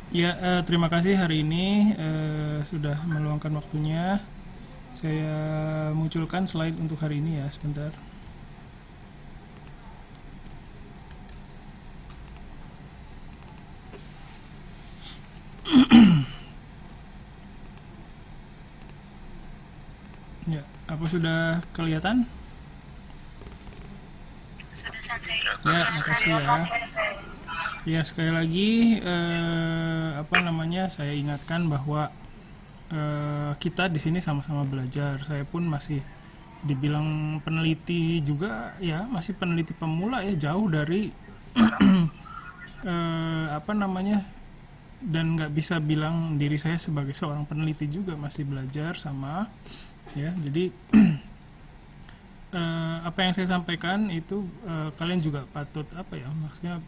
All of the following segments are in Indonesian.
Ya, terima kasih hari ini sudah meluangkan waktunya. Saya munculkan slide untuk hari ini ya, sebentar. Ya, apa sudah kelihatan? Ya, makasih ya. Ya, sekali lagi saya ingatkan bahwa kita di sini sama-sama belajar. Saya pun masih dibilang peneliti juga ya, masih peneliti pemula ya, jauh dari apa namanya dan nggak bisa bilang diri saya sebagai seorang peneliti juga, masih belajar sama ya. Jadi apa yang saya sampaikan itu kalian juga patut apa ya, maksudnya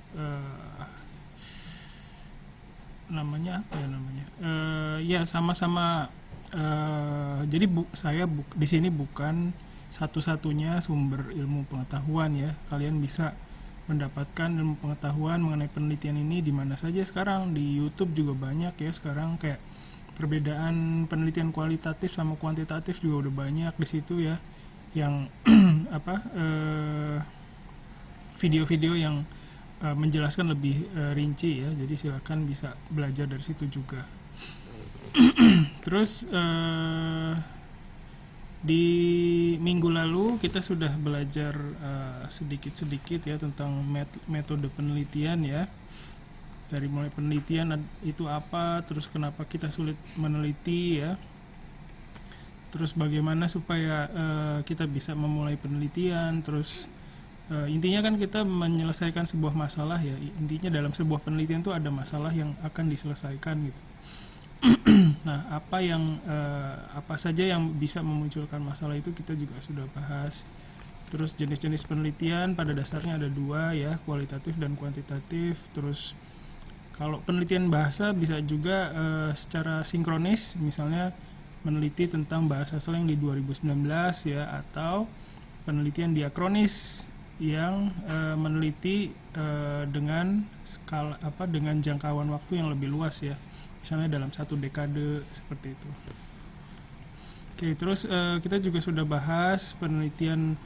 namanya apa ya namanya ya sama-sama jadi di sini bukan satu-satunya sumber ilmu pengetahuan ya. Kalian bisa mendapatkan ilmu pengetahuan mengenai penelitian ini di mana saja sekarang. Di YouTube juga banyak ya sekarang, kayak perbedaan penelitian kualitatif sama kuantitatif juga udah banyak di situ ya, yang apa video-video yang menjelaskan lebih rinci ya. Jadi silakan bisa belajar dari situ juga. Terus di minggu lalu kita sudah belajar sedikit-sedikit ya tentang metode penelitian ya. Dari mulai penelitian itu apa, terus kenapa kita sulit meneliti ya. Terus bagaimana supaya kita bisa memulai penelitian. Terus intinya kan kita menyelesaikan sebuah masalah ya. Intinya dalam sebuah penelitian itu ada masalah yang akan diselesaikan gitu. Nah, apa saja yang bisa memunculkan masalah itu kita juga sudah bahas. Terus jenis-jenis penelitian pada dasarnya ada dua ya, kualitatif dan kuantitatif. Terus kalau penelitian bahasa bisa juga secara sinkronis, misalnya meneliti tentang bahasa slang di 2019 ya, atau penelitian diakronis yang meneliti dengan dengan jangkauan waktu yang lebih luas ya, misalnya dalam satu dekade seperti itu. Oke, terus kita juga sudah bahas penelitian,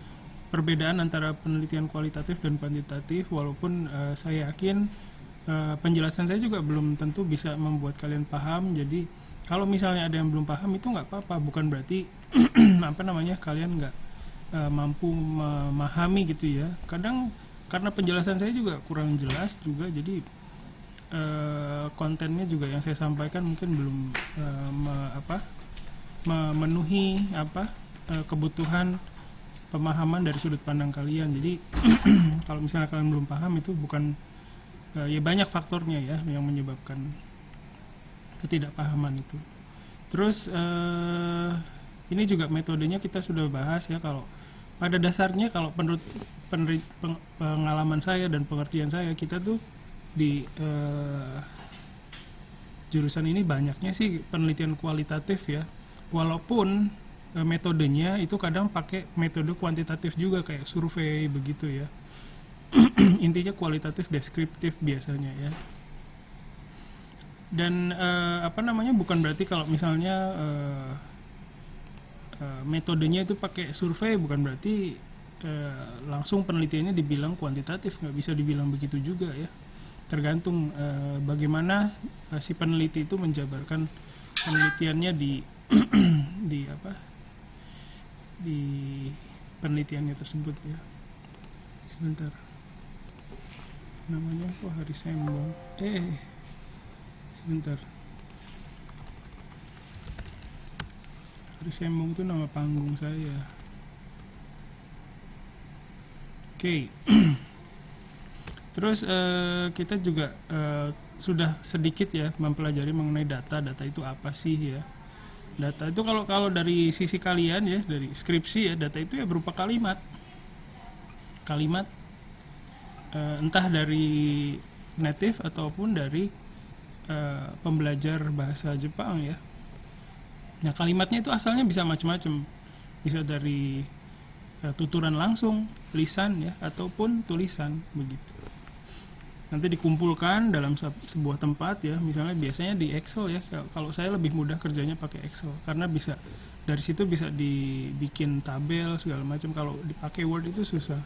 perbedaan antara penelitian kualitatif dan kuantitatif, walaupun saya yakin penjelasan saya juga belum tentu bisa membuat kalian paham. Jadi kalau misalnya ada yang belum paham itu nggak apa-apa, bukan berarti kalian nggak mampu memahami gitu ya. Kadang karena penjelasan saya juga kurang jelas juga, jadi kontennya juga yang saya sampaikan mungkin belum memenuhi kebutuhan pemahaman dari sudut pandang kalian. Jadi kalau misalnya kalian belum paham itu bukan ya, banyak faktornya ya yang menyebabkan ketidakpahaman itu. Terus ini juga metodenya kita sudah bahas ya. Kalau pada dasarnya, kalau menurut pengalaman saya dan pengertian saya, kita tuh di jurusan ini banyaknya sih penelitian kualitatif ya, walaupun metodenya itu kadang pakai metode kuantitatif juga kayak survei begitu ya. Intinya kualitatif deskriptif biasanya ya. Dan bukan berarti kalau misalnya metodenya itu pakai survei bukan berarti langsung penelitiannya dibilang kuantitatif, nggak bisa dibilang begitu juga ya. Tergantung bagaimana si peneliti itu menjabarkan penelitiannya di penelitiannya tersebut ya. Sebentar, namanya kok Hari Sembong, sebentar, Hari Sembong itu nama panggung saya. Oke. Terus kita juga sudah sedikit ya mempelajari mengenai data. Data itu apa sih ya? Data itu kalau dari sisi kalian ya, dari skripsi ya, data itu ya berupa kalimat entah dari native ataupun dari pembelajar bahasa Jepang ya. Nah, kalimatnya itu asalnya bisa macam-macam, bisa dari tuturan langsung, lisan ya, ataupun tulisan begitu. nanti dikumpulkan dalam sebuah tempat ya, misalnya biasanya di Excel ya. Kalau saya lebih mudah kerjanya pakai Excel karena bisa dari situ bisa dibikin tabel segala macam. Kalau dipakai Word itu susah.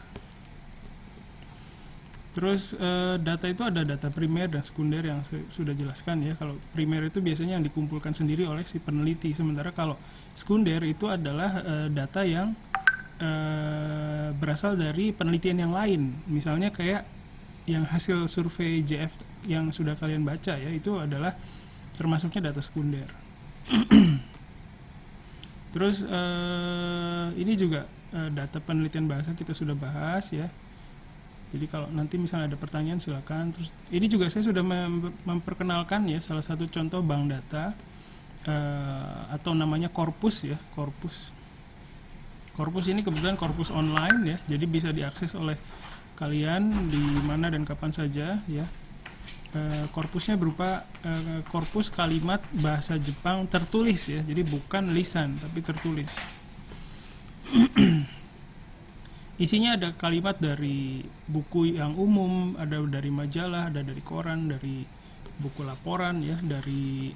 Terus data itu ada data primer dan sekunder yang sudah jelaskan ya. Kalau primer itu biasanya yang dikumpulkan sendiri oleh si peneliti, sementara kalau sekunder itu adalah data yang berasal dari penelitian yang lain. Misalnya kayak yang hasil survei JF yang sudah kalian baca ya, itu adalah termasuknya data sekunder. Terus ini juga data penelitian bahasa kita sudah bahas ya. Jadi kalau nanti misalnya ada pertanyaan silakan. Terus ini juga saya sudah memperkenalkan ya salah satu contoh bank data atau namanya korpus ya, korpus. Korpus ini kebetulan korpus online ya, jadi bisa diakses oleh kalian di mana dan kapan saja ya. Korpusnya berupa korpus kalimat bahasa Jepang tertulis ya, jadi bukan lisan tapi tertulis. Isinya ada kalimat dari buku yang umum, ada dari majalah, ada dari koran, dari buku laporan ya, dari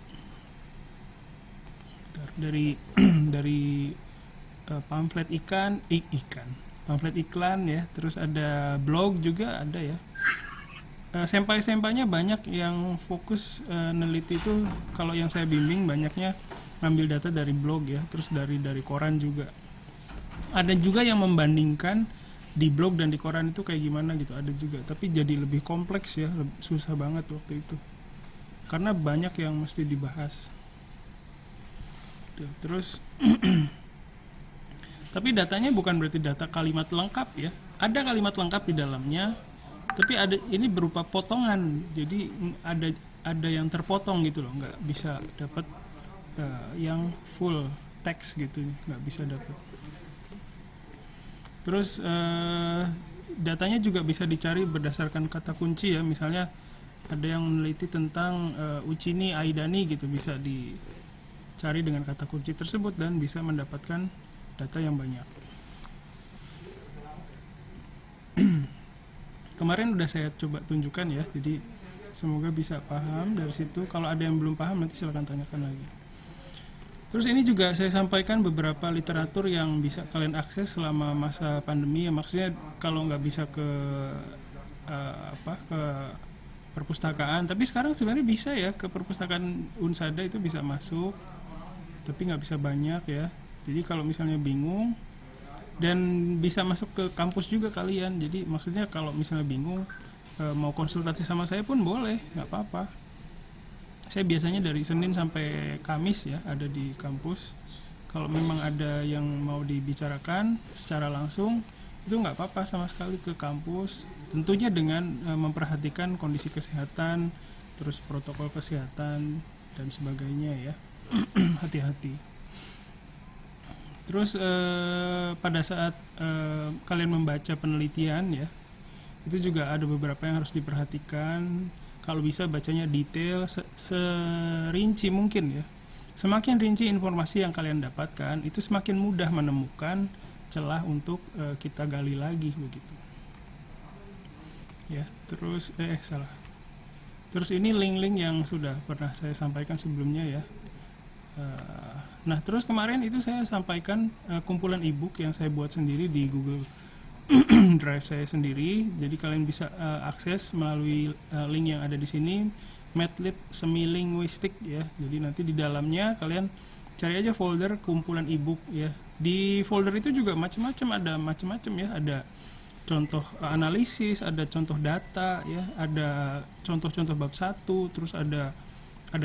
pamflet pamflet iklan ya, terus ada blog juga ada ya. Senpai-senpainya banyak yang fokus neliti itu, kalau yang saya bimbing banyaknya ngambil data dari blog ya, terus dari koran juga. Ada juga yang membandingkan di blog dan di koran itu kayak gimana gitu, ada juga, tapi jadi lebih kompleks ya, susah banget waktu itu karena banyak yang mesti dibahas. Terus tapi datanya bukan berarti data kalimat lengkap ya, ada kalimat lengkap di dalamnya, tapi ada ini berupa potongan, jadi ada yang terpotong gitu loh, nggak bisa dapat yang full teks gitu, nggak bisa dapat. Terus datanya juga bisa dicari berdasarkan kata kunci ya, misalnya ada yang meneliti tentang Uchini Aidani gitu, bisa dicari dengan kata kunci tersebut dan bisa mendapatkan data yang banyak. Kemarin udah saya coba tunjukkan ya, jadi semoga bisa paham dari situ. Kalau ada yang belum paham nanti silakan tanyakan lagi. Terus ini juga saya sampaikan beberapa literatur yang bisa kalian akses selama masa pandemi ya, maksudnya kalau nggak bisa ke ke perpustakaan, tapi sekarang sebenarnya bisa ya, ke perpustakaan Unsada itu bisa masuk, tapi nggak bisa banyak ya. Jadi kalau misalnya bingung, dan bisa masuk ke kampus juga kalian, jadi maksudnya kalau misalnya bingung mau konsultasi sama saya pun boleh, nggak apa-apa. Saya biasanya dari Senin sampai Kamis ya ada di kampus. Kalau memang ada yang mau dibicarakan secara langsung, itu nggak apa-apa sama sekali ke kampus, tentunya dengan memperhatikan kondisi kesehatan, terus protokol kesehatan dan sebagainya ya. Hati-hati. Terus pada saat kalian membaca penelitian ya, itu juga ada beberapa yang harus diperhatikan. Kalau bisa bacanya detail, serinci mungkin ya. Semakin rinci informasi yang kalian dapatkan, itu semakin mudah menemukan celah untuk kita gali lagi begitu. Ya, terus salah. Terus ini link-link yang sudah pernah saya sampaikan sebelumnya ya. Nah terus kemarin itu saya sampaikan kumpulan ebook yang saya buat sendiri di Google Drive saya sendiri, jadi kalian bisa akses melalui link yang ada di sini, Madlit Semi Linguistik ya. Jadi nanti di dalamnya kalian cari aja folder kumpulan ebook ya. Di folder itu juga macam-macam ya, ada contoh analisis, ada contoh data ya, ada contoh-contoh bab 1, terus ada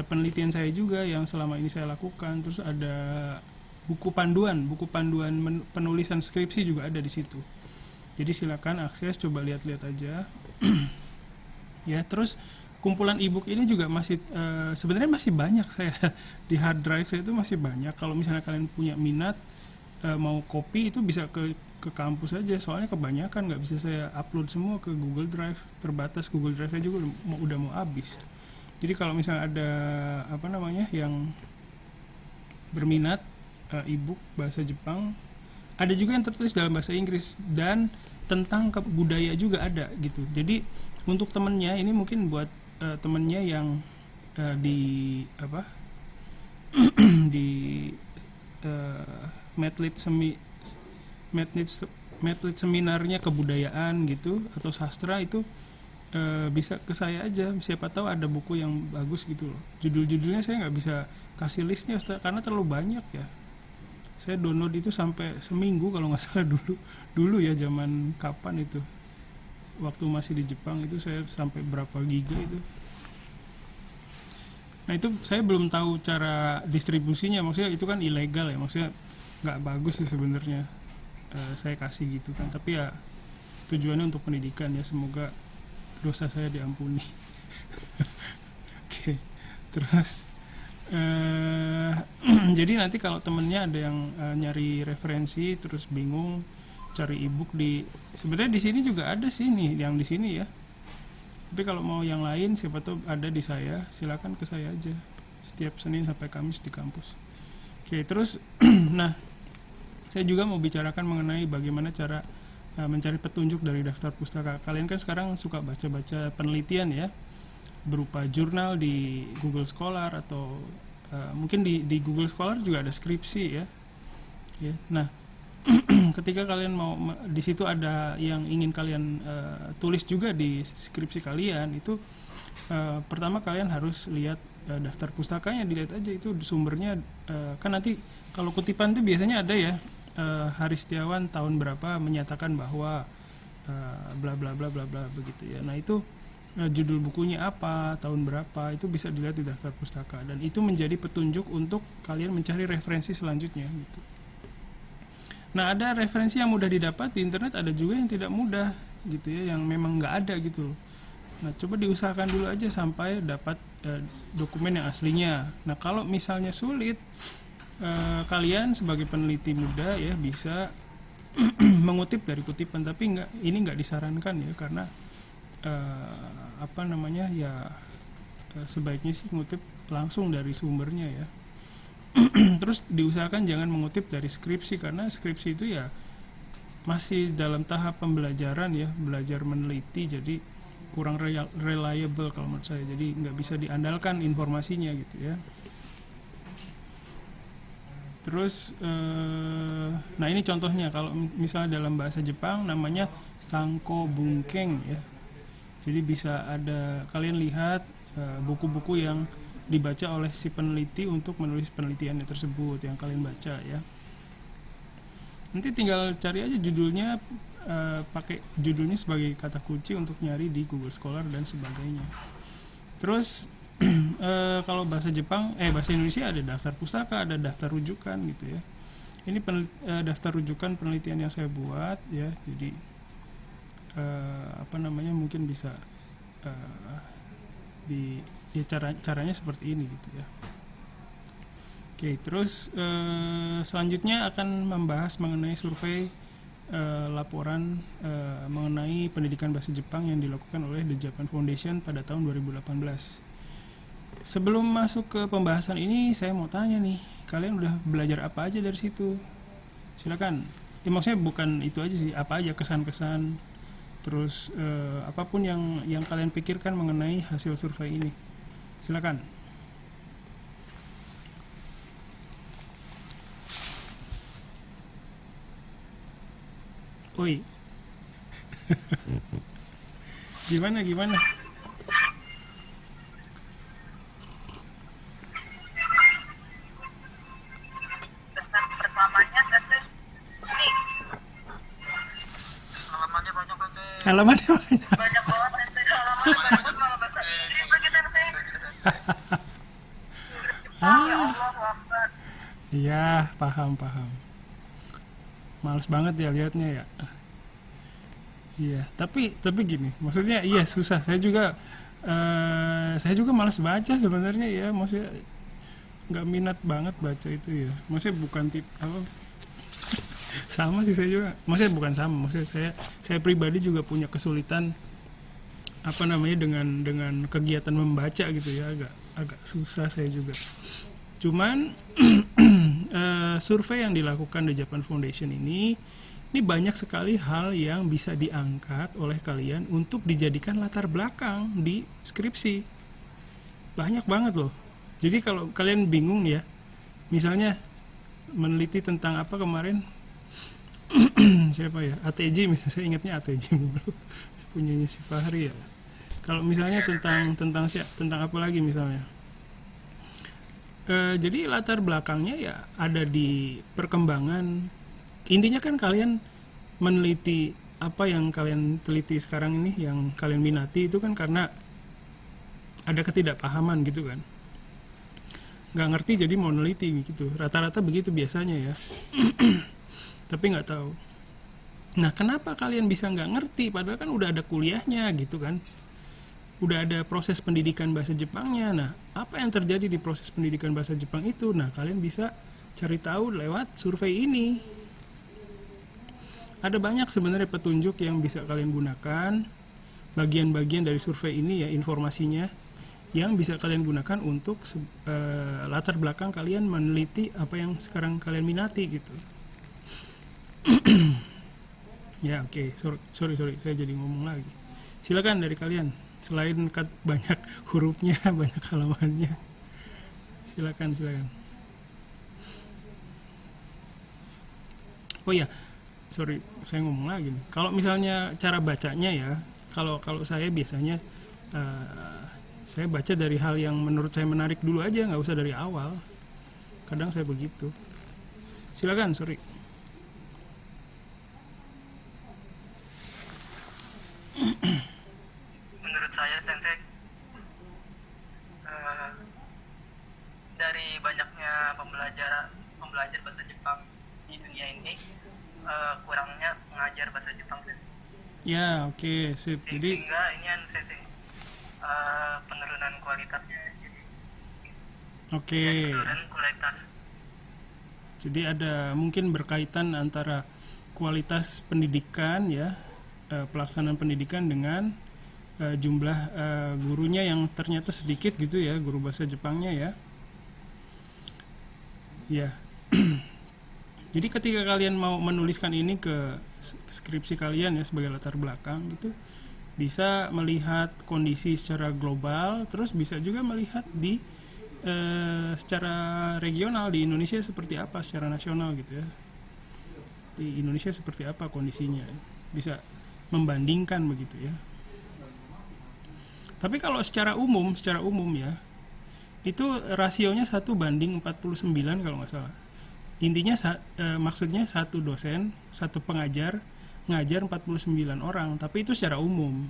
penelitian saya juga yang selama ini saya lakukan, terus ada buku panduan penulisan skripsi juga ada di situ. Jadi silakan akses, coba lihat-lihat aja. Ya, terus kumpulan ebook ini juga masih sebenarnya masih banyak saya di hard drive saya itu masih banyak. Kalau misalnya kalian punya minat mau copy itu bisa ke kampus aja, soalnya kebanyakan nggak bisa saya upload semua ke Google Drive, terbatas. Google Drive saya juga udah mau habis. Jadi kalau misalnya ada yang berminat ebook bahasa Jepang, ada juga yang tertulis dalam bahasa Inggris dan tentang budaya juga ada gitu. Jadi untuk temennya ini mungkin buat temennya yang di apa di medlit seminarnya kebudayaan gitu atau sastra itu bisa ke saya aja, siapa tahu ada buku yang bagus gitu loh. Judul-judulnya saya nggak bisa kasih listnya Ustaz, karena terlalu banyak ya. Saya download itu sampai seminggu kalau nggak salah dulu ya, zaman kapan itu, waktu masih di Jepang itu saya sampai berapa giga itu. Nah itu saya belum tahu cara distribusinya, maksudnya itu kan ilegal ya, maksudnya nggak bagus sih sebenarnya saya kasih gitu kan, tapi ya tujuannya untuk pendidikan ya, semoga dosa saya diampuni. Oke, terus jadi nanti kalau temennya ada yang nyari referensi terus bingung cari ebook sebenarnya di sini juga ada sih nih yang di sini ya, tapi kalau mau yang lain siapa tahu ada di saya, silakan ke saya aja setiap Senin sampai Kamis di kampus. Oke, terus nah saya juga mau bicarakan mengenai bagaimana cara mencari petunjuk dari daftar pustaka. Kalian kan sekarang suka baca-baca penelitian ya, berupa jurnal di Google Scholar atau mungkin di Google Scholar juga ada skripsi ya. Nah, ketika kalian mau di situ ada yang ingin kalian tulis juga di skripsi kalian itu, pertama kalian harus lihat daftar pustakanya, dilihat aja itu sumbernya. Kan nanti kalau kutipan itu biasanya ada ya, Hari Setiawan tahun berapa menyatakan bahwa bla bla bla bla bla begitu ya. Nah itu judul bukunya apa, tahun berapa, itu bisa dilihat di daftar pustaka, dan itu menjadi petunjuk untuk kalian mencari referensi selanjutnya gitu. Nah ada referensi yang mudah didapat di internet, ada juga yang tidak mudah gitu ya, yang memang nggak ada gitu. Nah coba diusahakan dulu aja sampai dapat dokumen yang aslinya. Nah kalau misalnya sulit, kalian sebagai peneliti muda ya bisa mengutip dari kutipan, tapi ini nggak disarankan ya, karena sebaiknya sih ngutip langsung dari sumbernya ya. Terus diusahakan jangan mengutip dari skripsi, karena skripsi itu ya masih dalam tahap pembelajaran ya, belajar meneliti, jadi kurang reliable kalau menurut saya, jadi nggak bisa diandalkan informasinya gitu ya. Terus nah ini contohnya, kalau misalnya dalam bahasa Jepang namanya sanko bunkeng ya. Jadi bisa ada, kalian lihat buku-buku yang dibaca oleh si peneliti untuk menulis penelitiannya tersebut yang kalian baca ya. Nanti tinggal cari aja judulnya, pakai judulnya sebagai kata kunci untuk nyari di Google Scholar dan sebagainya. Terus kalau bahasa Jepang, bahasa Indonesia ada daftar pustaka, ada daftar rujukan gitu ya. Ini daftar rujukan penelitian yang saya buat ya. Jadi mungkin bisa caranya seperti ini gitu ya. Oke, terus selanjutnya akan membahas mengenai survei laporan mengenai pendidikan bahasa Jepang yang dilakukan oleh The Japan Foundation pada tahun 2018. Sebelum masuk ke pembahasan ini, saya mau tanya nih, kalian udah belajar apa aja dari situ? Silakan. Maksudnya bukan itu aja sih, apa aja kesan-kesan, terus apapun yang kalian pikirkan mengenai hasil survei ini. Silakan. Oi. Gimana? Halamannya banyak. Banyak banget Iya, paham. Males banget ya lihatnya ya. Iya, tapi gini, maksudnya iya susah. Saya juga malas baca sebenarnya ya, maksudnya nggak minat banget baca itu ya. Maksudnya bukan sama sih saya juga, maksudnya bukan sama, maksudnya saya pribadi juga punya kesulitan dengan kegiatan membaca gitu ya, agak susah saya juga. Cuman survei yang dilakukan di Japan Foundation ini Ini banyak sekali hal yang bisa diangkat oleh kalian untuk dijadikan latar belakang di skripsi. Banyak banget loh. Jadi kalau kalian bingung ya, misalnya meneliti tentang apa kemarin, siapa ya, ATJ misalnya, saya ingatnya ATJ dulu, punyanya si Fahri ya. Kalau misalnya tentang apa lagi misalnya, jadi latar belakangnya ya ada di perkembangan. Intinya kan kalian meneliti apa yang kalian teliti sekarang ini, yang kalian minati itu kan karena ada ketidakpahaman gitu kan, nggak ngerti jadi mau neliti gitu, rata-rata begitu biasanya ya. Tapi nggak tahu. Nah, kenapa kalian bisa nggak ngerti padahal kan udah ada kuliahnya gitu kan, udah ada proses pendidikan bahasa Jepangnya. Nah, apa yang terjadi di proses pendidikan bahasa Jepang itu? Nah, kalian bisa cari tahu lewat survei ini. Ada banyak sebenarnya petunjuk yang bisa kalian gunakan, bagian-bagian dari survei ini ya, informasinya yang bisa kalian gunakan untuk latar belakang kalian meneliti apa yang sekarang kalian minati gitu. Ya oke. Sorry saya jadi ngomong lagi. Silakan dari kalian, selain banyak hurufnya banyak halamannya, silakan. Oh ya, sorry saya ngomong lagi nih. Kalau misalnya cara bacanya ya, kalau saya biasanya saya baca dari hal yang menurut saya menarik dulu aja, nggak usah dari awal. Kadang saya begitu. Silakan, sorry. Menurut saya Sensei, dari banyaknya pembelajar bahasa Jepang di dunia ini, kurangnya mengajar bahasa Jepang Sensei. Ya oke, sip. Jadi Sehingga ini kan Sensei, penurunan kualitasnya, jadi oke. penurunan kualitas. Jadi ada mungkin berkaitan antara kualitas pendidikan ya, pelaksanaan pendidikan dengan jumlah gurunya yang ternyata sedikit gitu ya, guru bahasa Jepangnya ya. Ya. Jadi ketika kalian mau menuliskan ini ke skripsi kalian ya sebagai latar belakang gitu, bisa melihat kondisi secara global, terus bisa juga melihat di secara regional di Indonesia seperti apa, secara nasional gitu ya. Di Indonesia seperti apa kondisinya, bisa membandingkan begitu ya. Tapi kalau secara umum ya, itu rasionya 1:49 kalau nggak salah. Intinya maksudnya satu dosen, satu pengajar ngajar 49 orang, tapi itu secara umum,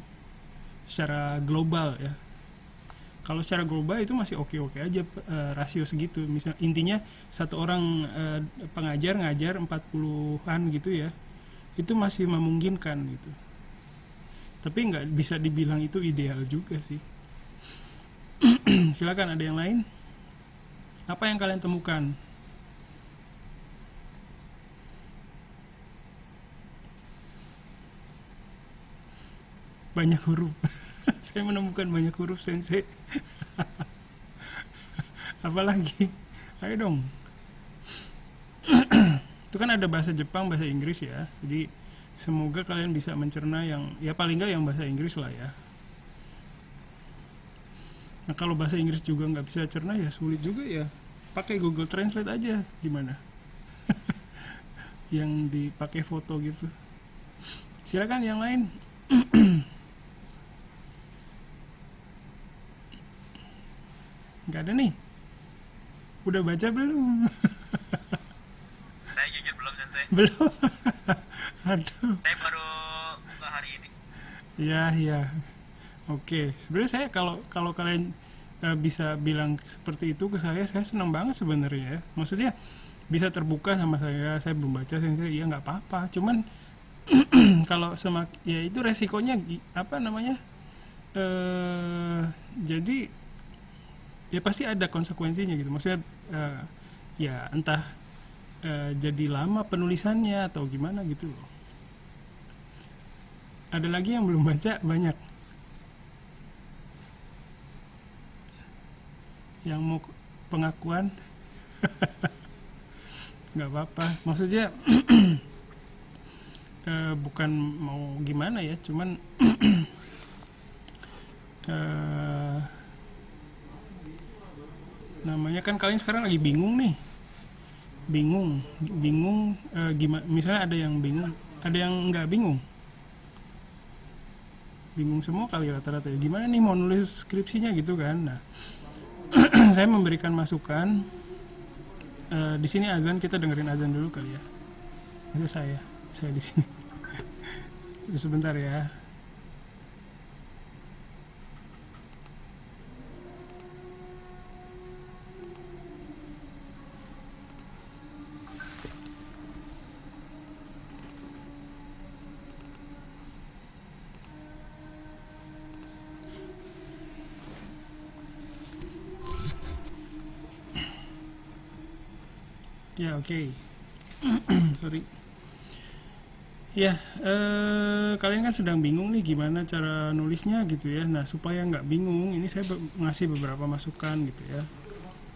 secara global ya. Kalau secara global itu masih oke-oke aja rasio segitu. Misal intinya satu orang pengajar ngajar 40-an gitu ya. Itu masih memungkinkan gitu. Tapi nggak bisa dibilang itu ideal juga sih. Silakan, ada yang lain? Apa yang kalian temukan? Banyak huruf. Saya menemukan banyak huruf Sensei. Apalagi? Ayo dong. Itu kan ada bahasa Jepang, bahasa Inggris ya. Jadi semoga kalian bisa mencerna yang ya paling nggak yang bahasa Inggris lah ya. Nah kalau bahasa Inggris juga nggak bisa cerna ya sulit juga ya. Pakai Google Translate aja, gimana? Yang dipakai foto gitu. Silakan yang lain. Nggak ada nih. Udah baca belum? Saya jujur belum Sensei. Belum. Aduh. Saya baru buka hari ini. Ya. Oke. Sebenarnya saya kalau kalian bisa bilang seperti itu ke saya senang banget sebenarnya ya. Maksudnya bisa terbuka sama saya belum baca, saya ya nggak apa-apa. Cuman kalau ya itu resikonya apa namanya? Jadi ya pasti ada konsekuensinya gitu. Maksudnya ya entah jadi lama penulisannya atau gimana gitu loh. Ada lagi yang belum baca, banyak yang mau pengakuan. Nggak apa-apa, maksudnya bukan mau gimana ya, cuman eh, namanya kan kalian sekarang lagi bingung nih, bingung gimana, misalnya ada yang bingung, ada yang nggak bingung, bingung semua kali rata-rata ya, gimana nih mau nulis skripsinya gitu kan. Nah, saya memberikan masukan. Di sini azan, kita dengerin azan dulu kali ya. Masa saya di sini. Sebentar ya. Ya, oke. Sorry. Ya, kalian kan sedang bingung nih gimana cara nulisnya gitu ya. Nah, supaya nggak bingung, ini saya ngasih beberapa masukan gitu ya.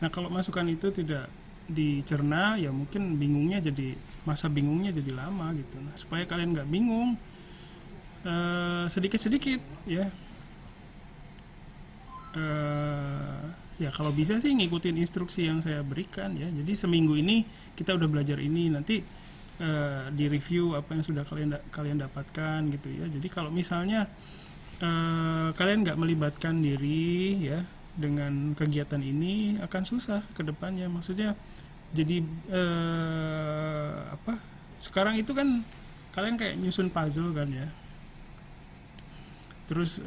Nah, kalau masukan itu tidak dicerna, ya mungkin masa bingungnya jadi lama gitu. Nah, supaya kalian nggak bingung, sedikit-sedikit ya. Ya kalau bisa sih ngikutin instruksi yang saya berikan ya. Jadi seminggu ini kita udah belajar ini, nanti di review apa yang sudah kalian dapatkan gitu ya. Jadi kalau misalnya kalian nggak melibatkan diri ya dengan kegiatan ini, akan susah ke depannya. Maksudnya jadi sekarang itu kan kalian kayak nyusun puzzle kan ya, terus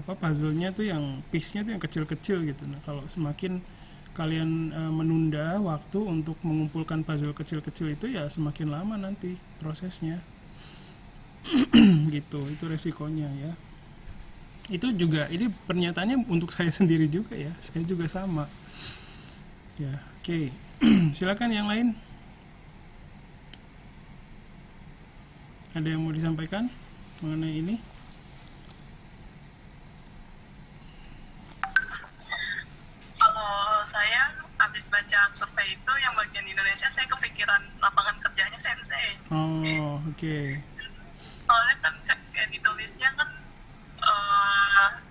puzzle-nya tuh yang piece-nya tuh yang kecil-kecil gitu. Nah, kalau semakin kalian menunda waktu untuk mengumpulkan puzzle kecil-kecil itu, ya semakin lama nanti prosesnya. Gitu, itu resikonya ya. Itu juga, ini pernyataannya untuk saya sendiri juga ya. Saya juga sama. Ya, oke. Silakan yang lain. Ada yang mau disampaikan mengenai ini? Saya habis baca survei itu yang bagian Indonesia, saya kepikiran lapangan kerjanya sensei. Oh, oke. Soalnya kan kayak ditulisnya kan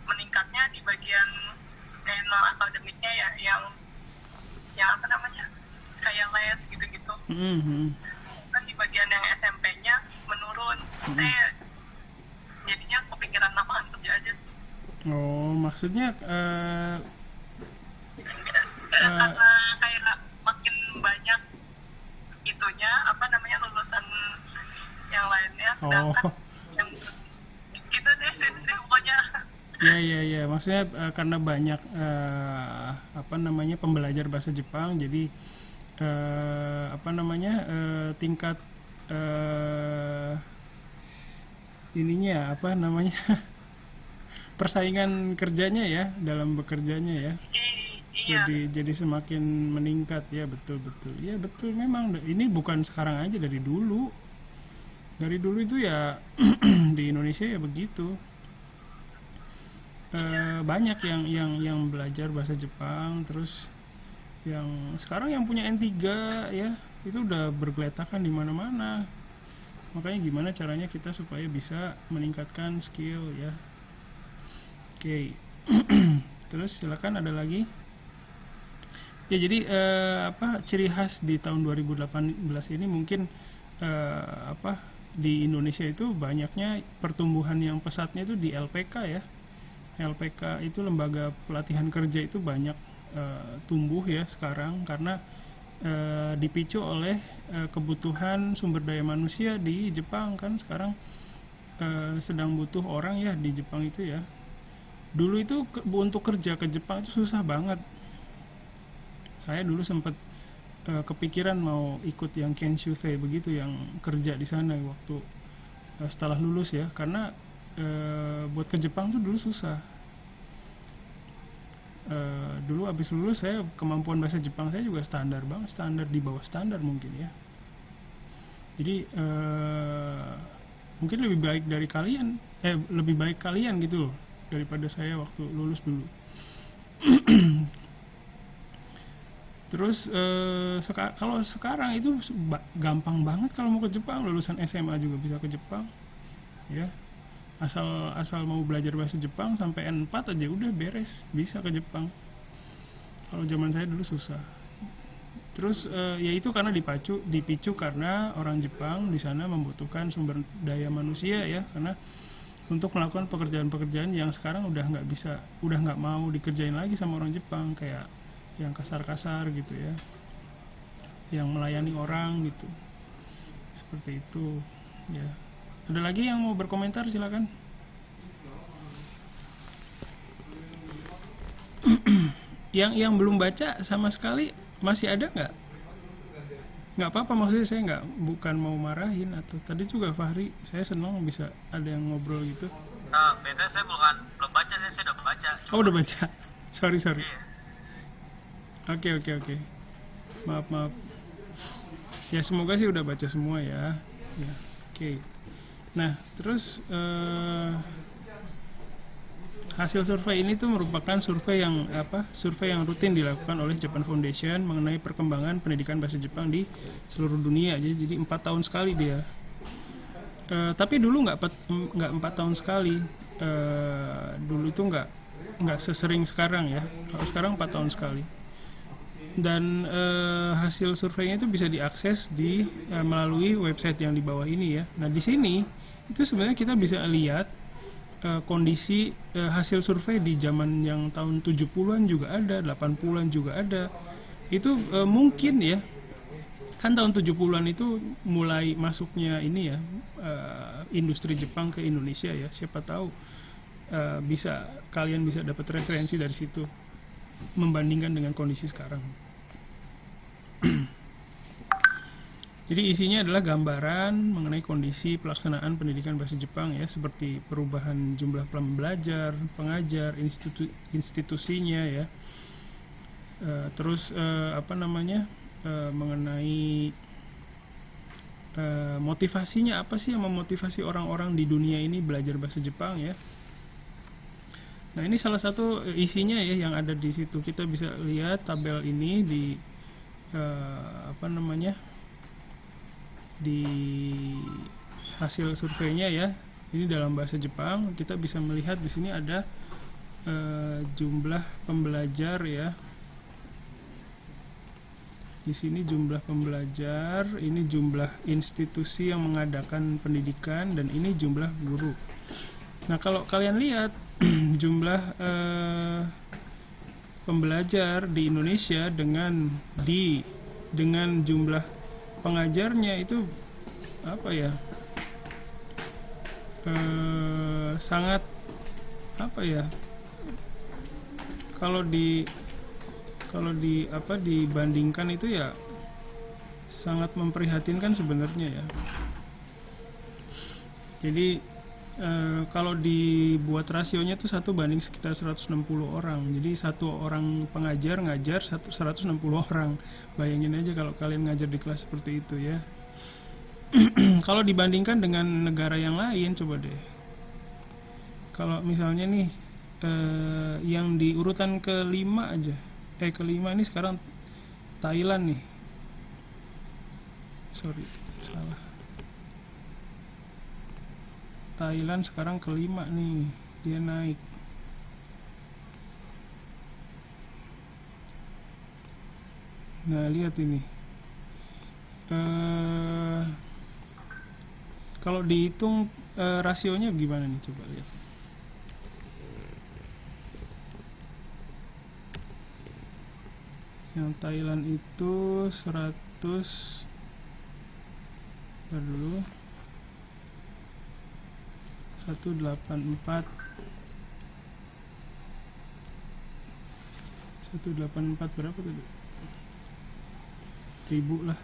meningkatnya di bagian non akademiknya ya, yang apa namanya, kayak les gitu-gitu. Kan di bagian yang SMP-nya menurun. Saya jadinya kepikiran lapangan kerja aja sih. Oh, maksudnya karena kayak makin banyak itunya, apa namanya, lulusan yang lainnya, sedangkan yang gitu deh pokoknya. Ya, maksudnya karena banyak pembelajar bahasa Jepang, jadi tingkat ininya persaingan kerjanya ya, dalam bekerjanya ya. Iya. Jadi semakin meningkat ya, betul ya, betul. Memang ini bukan sekarang aja, dari dulu itu ya. Di Indonesia ya begitu. Banyak yang belajar bahasa Jepang, terus yang sekarang yang punya N3 ya, itu udah bergeletakan di mana-mana. Makanya gimana caranya kita supaya bisa meningkatkan skill ya. Oke. Terus silakan, ada lagi. Ya, jadi ciri khas di tahun 2018 ini mungkin di Indonesia itu banyaknya pertumbuhan yang pesatnya itu di LPK ya. LPK itu lembaga pelatihan kerja itu banyak tumbuh ya sekarang, karena dipicu oleh kebutuhan sumber daya manusia di Jepang. Kan sekarang sedang butuh orang ya di Jepang itu ya. Dulu itu untuk kerja ke Jepang itu susah banget. Saya dulu sempat kepikiran mau ikut yang Kenshusei begitu, yang kerja di sana waktu setelah lulus ya, karena buat ke Jepang tuh dulu susah. Dulu abis lulus saya, kemampuan bahasa Jepang saya juga standar banget, standar di bawah standar mungkin ya. Jadi mungkin lebih baik kalian gitu loh daripada saya waktu lulus dulu. Terus kalau sekarang itu gampang banget kalau mau ke Jepang, lulusan SMA juga bisa ke Jepang ya, asal mau belajar bahasa Jepang sampai N4 aja udah beres, bisa ke Jepang. Kalau zaman saya dulu susah. Terus ya itu karena dipicu karena orang Jepang di sana membutuhkan sumber daya manusia ya, karena untuk melakukan pekerjaan-pekerjaan yang sekarang udah nggak mau dikerjain lagi sama orang Jepang, kayak yang kasar-kasar gitu ya, yang melayani orang gitu, seperti itu ya. Ada lagi yang mau berkomentar, silakan. yang belum baca sama sekali masih ada nggak apa-apa, maksudnya saya bukan mau marahin, atau tadi juga Fahri, saya senang bisa ada yang ngobrol gitu. Beda saya belum baca, saya udah baca. Oh udah baca, sorry. Iya. Oke. Maaf. Ya semoga sih udah baca semua ya. Oke. Nah terus hasil survei ini tuh merupakan survei yang rutin dilakukan oleh Japan Foundation mengenai perkembangan pendidikan bahasa Jepang di seluruh dunia. Jadi 4 tahun sekali dia. Tapi dulu nggak 4 tahun sekali. Dulu itu nggak sesering sekarang ya. Kalau sekarang 4 tahun sekali. Dan hasil surveinya itu bisa diakses melalui website yang di bawah ini ya. Nah di sini itu sebenarnya kita bisa lihat kondisi hasil survei di zaman yang tahun 70-an juga ada, 80-an juga ada. Itu mungkin ya, kan tahun 70-an itu mulai masuknya ini ya, industri Jepang ke Indonesia ya. Siapa tahu kalian bisa dapat referensi dari situ membandingkan dengan kondisi sekarang. Jadi isinya adalah gambaran mengenai kondisi pelaksanaan pendidikan bahasa Jepang ya, seperti perubahan jumlah pembelajar, pengajar, institusinya ya. Terus mengenai motivasinya, apa sih yang memotivasi orang-orang di dunia ini belajar bahasa Jepang ya. Nah ini salah satu isinya ya yang ada di situ. Kita bisa lihat tabel ini di di hasil surveinya ya. Ini dalam bahasa Jepang. Kita bisa melihat di sini ada jumlah pembelajar ya. Di sini jumlah pembelajar, ini jumlah institusi yang mengadakan pendidikan, dan ini jumlah guru. Nah kalau kalian lihat jumlah pembelajar di Indonesia dengan jumlah pengajarnya itu sangat kalau dibandingkan itu ya sangat memprihatinkan sebenarnya ya. Jadi kalau dibuat rasionya tuh 1 banding sekitar 160 orang. Jadi satu orang pengajar ngajar 160 orang. Bayangin aja kalau kalian ngajar di kelas seperti itu ya. Kalau dibandingkan dengan negara yang lain, coba deh. Kalau misalnya nih yang di urutan kelima aja. Kelima ini sekarang Thailand nih. Salah. Thailand sekarang kelima nih, dia naik. Nah lihat ini, kalau dihitung rasionya gimana nih, coba lihat. Yang Thailand itu 100, dulu 184 berapa tuh? 1000 lah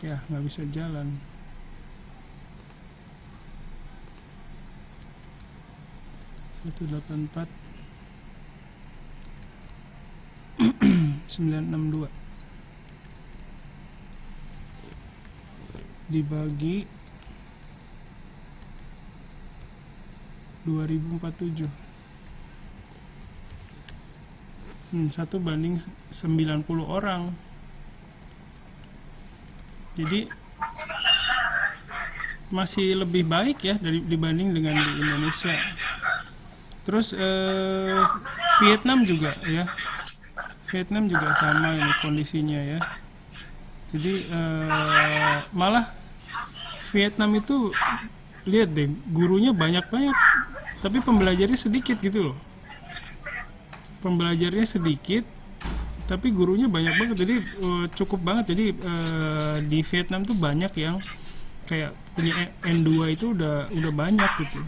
ya, nggak bisa jalan. 184 962 dibagi 2047 1 banding 90 orang. Jadi masih lebih baik ya dibanding dengan di Indonesia. Terus Vietnam juga ya, Vietnam juga sama ini kondisinya ya. Jadi malah Vietnam itu lihat deh, gurunya banyak tapi pembelajarnya sedikit gitu loh. Pembelajarnya sedikit tapi gurunya banyak banget, jadi cukup banget. Jadi di Vietnam tuh banyak yang kayak punya N2 itu udah banyak gitu.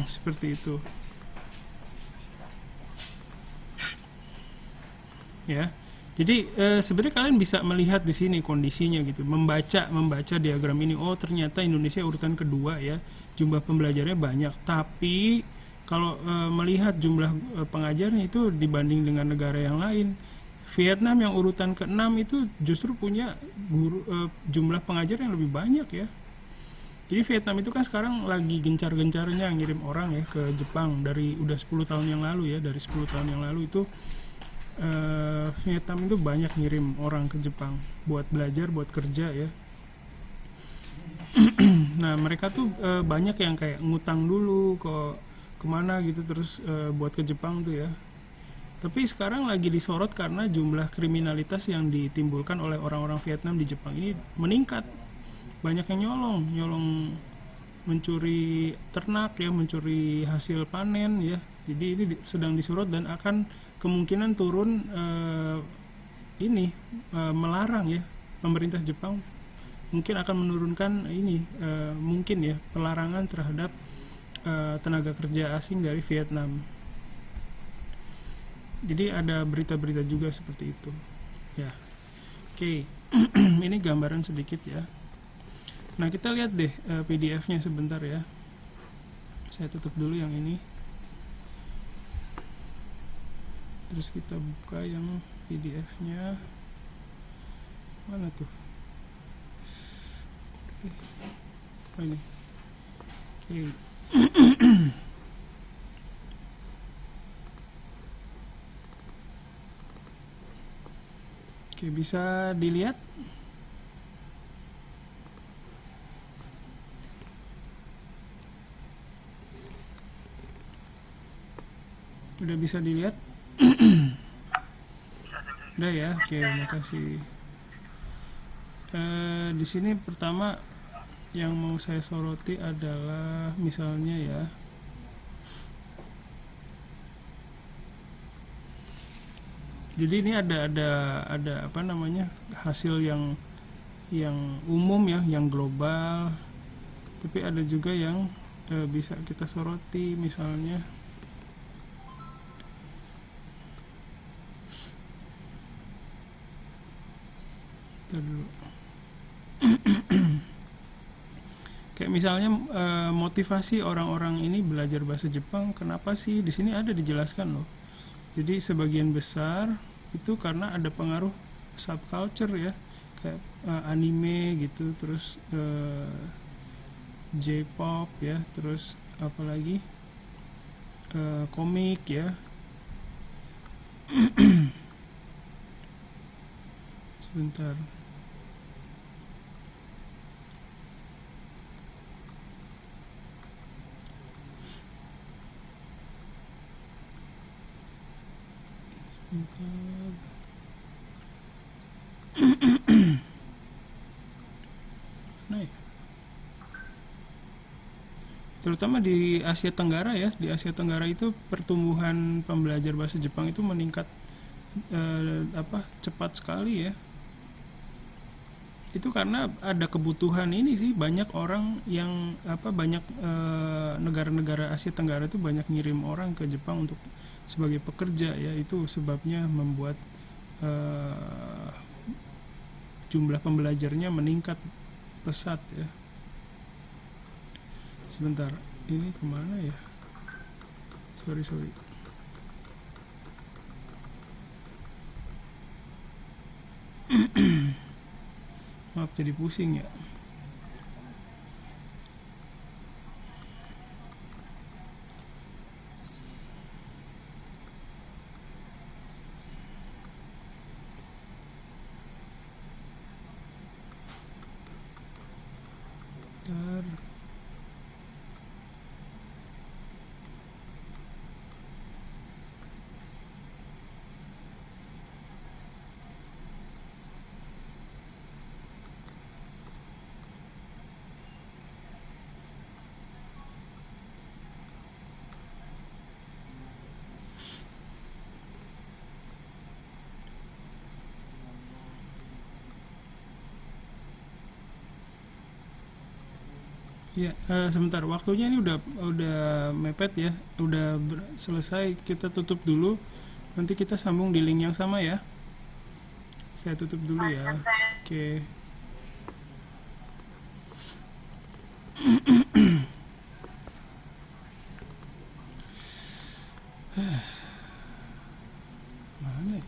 Seperti itu ya. Jadi sebenarnya kalian bisa melihat di sini kondisinya gitu, membaca diagram ini. Oh ternyata Indonesia urutan kedua ya, jumlah pembelajarnya banyak. Tapi kalau melihat jumlah pengajarnya itu dibanding dengan negara yang lain, Vietnam yang urutan ke-6 itu justru punya jumlah pengajar yang lebih banyak ya. Jadi Vietnam itu kan sekarang lagi gencar-gencarnya ngirim orang ya ke Jepang dari udah 10 tahun yang lalu ya. Dari 10 tahun yang lalu itu Vietnam itu banyak ngirim orang ke Jepang buat belajar, buat kerja ya. Nah mereka tuh banyak yang kayak ngutang dulu kemana gitu, terus buat ke Jepang tuh ya. Tapi sekarang lagi disorot karena jumlah kriminalitas yang ditimbulkan oleh orang-orang Vietnam di Jepang ini meningkat. Banyak yang nyolong mencuri ternak ya, mencuri hasil panen ya. Jadi ini sedang disorot dan akan kemungkinan turun melarang ya. Pemerintah Jepang mungkin akan menurunkan mungkin ya pelarangan terhadap tenaga kerja asing dari Vietnam. Jadi ada berita-berita juga seperti itu ya. Oke. Ini gambaran sedikit ya. Nah kita lihat deh PDF-nya sebentar ya. Saya tutup dulu yang ini, terus kita buka yang PDF-nya. Mana tuh? Oh ini. Oke. Oke, bisa dilihat. Udah bisa dilihat? Udah ya, oke, makasih. Di sini pertama yang mau saya soroti adalah misalnya ya, jadi ini ada apa namanya, hasil yang umum ya, yang global. Tapi ada juga yang bisa kita soroti, misalnya dulu. Kayak misalnya motivasi orang-orang ini belajar bahasa Jepang, kenapa sih? Di sini ada dijelaskan loh. Jadi sebagian besar itu karena ada pengaruh subculture ya, kayak anime gitu, terus J-pop ya, terus apalagi komik ya. Sebentar. Nah, terutama di Asia Tenggara ya, di Asia Tenggara itu pertumbuhan pembelajar bahasa Jepang itu meningkat cepat sekali ya. Itu karena ada kebutuhan ini sih, banyak orang yang banyak negara-negara Asia Tenggara itu banyak ngirim orang ke Jepang untuk sebagai pekerja ya. Itu sebabnya membuat jumlah pembelajarnya meningkat pesat ya. Sebentar, ini kemana ya? Sorry. Maaf jadi pusing ya. Ya, sebentar, waktunya ini udah mepet ya, selesai. Kita tutup dulu. Nanti kita sambung di link yang sama ya. Saya tutup dulu ya. Selesai. Oke. Mana ya?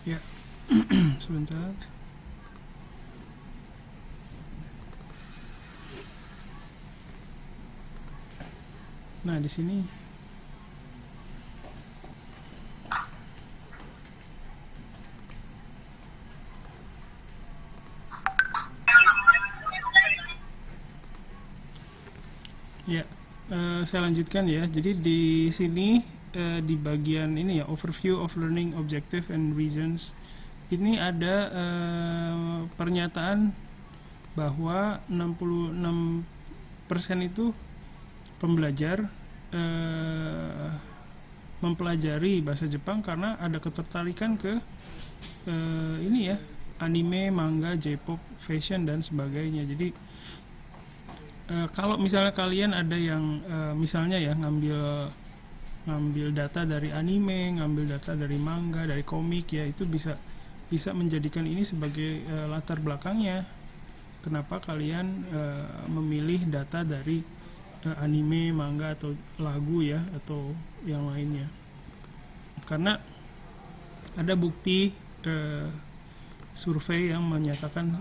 Ya, sebentar. Nah, di sini ya, saya lanjutkan ya. Jadi di sini di bagian ini ya, overview of learning objective and reasons, ini ada pernyataan bahwa 66% itu pembelajar mempelajari bahasa Jepang karena ada ketertarikan ke ini ya, anime, manga, J-pop, fashion dan sebagainya. Jadi kalau misalnya kalian ada yang misalnya ya ngambil data dari anime, ngambil data dari manga, dari komik ya, itu bisa menjadikan ini sebagai latar belakangnya. Kenapa kalian memilih data dari anime, manga atau lagu ya, atau yang lainnya? Karena ada bukti survei yang menyatakan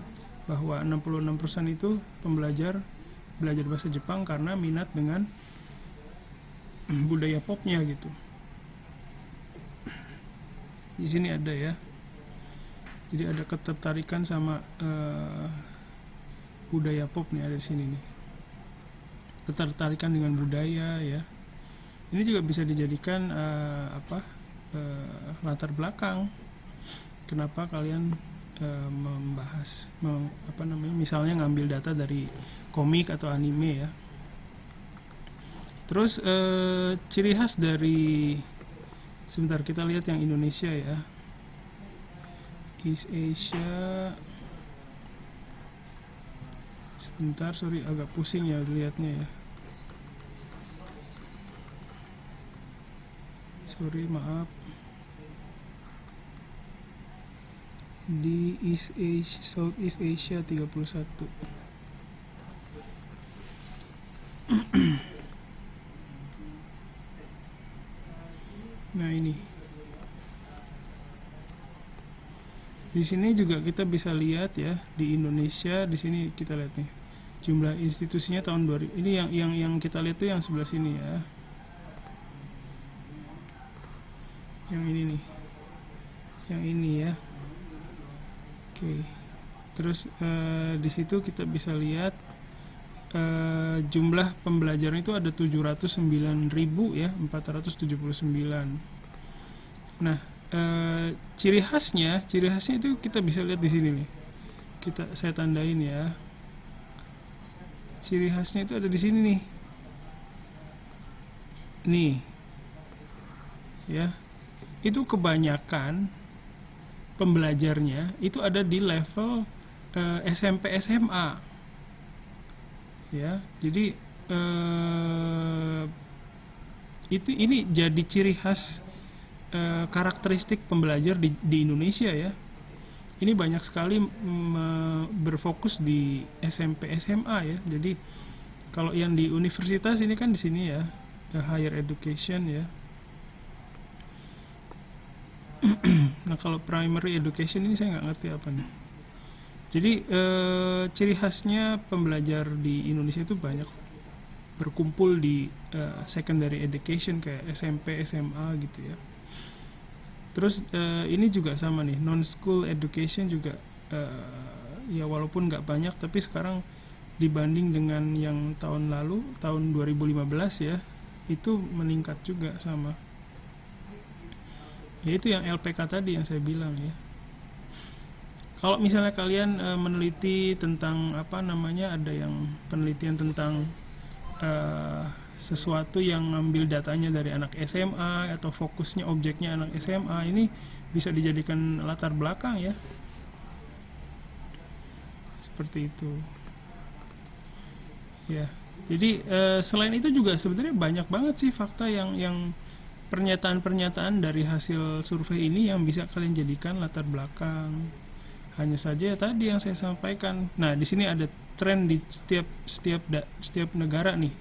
bahwa 66% itu belajar bahasa Jepang karena minat dengan budaya popnya gitu. Di sini ada ya. Jadi ada ketertarikan sama budaya pop nih, ada di sini nih. Ketertarikan dengan budaya ya. Ini juga bisa dijadikan latar belakang kenapa kalian membahas misalnya ngambil data dari komik atau anime ya. Terus ciri khas dari, sebentar kita lihat yang Indonesia ya, East Asia. Sebentar, sorry agak pusing ya lihatnya ya, sorry maaf. Di East Asia, Southeast Asia 31. Nah ini, di sini juga kita bisa lihat ya, di Indonesia di sini kita lihat nih jumlah institusinya tahun 2000. Ini yang kita lihat tuh yang sebelah sini ya, yang ini nih, yang ini ya. Oke. Terus di situ kita bisa lihat jumlah pembelajaran itu ada 709.479. Nah, ciri khasnya itu kita bisa lihat di sini nih. Saya tandain ya. Ciri khasnya itu ada di sini nih. nih ya, itu kebanyakan pembelajarnya itu ada di level SMP SMA ya. Jadi ini jadi ciri khas karakteristik pembelajar di Indonesia ya. Ini banyak sekali berfokus di SMP SMA ya. Jadi kalau yang di universitas ini kan di sini ya, higher education ya. Nah kalau primary education ini saya nggak ngerti apa nih. Jadi ciri khasnya pembelajar di Indonesia itu banyak berkumpul di secondary education kayak SMP, SMA gitu ya. Terus ini juga sama nih, non school education juga ya walaupun nggak banyak, tapi sekarang dibanding dengan yang tahun lalu, tahun 2015 ya, itu meningkat juga sama. Ya itu yang LPK tadi yang saya bilang ya. Kalau misalnya kalian meneliti tentang apa namanya, ada yang penelitian tentang sesuatu yang ngambil datanya dari anak SMA atau fokusnya objeknya anak SMA, ini bisa dijadikan latar belakang ya, seperti itu ya. Jadi selain itu juga sebenarnya banyak banget sih fakta yang pernyataan-pernyataan dari hasil survei ini yang bisa kalian jadikan latar belakang. Hanya saja tadi yang saya sampaikan. Nah di sini ada tren di setiap negara nih.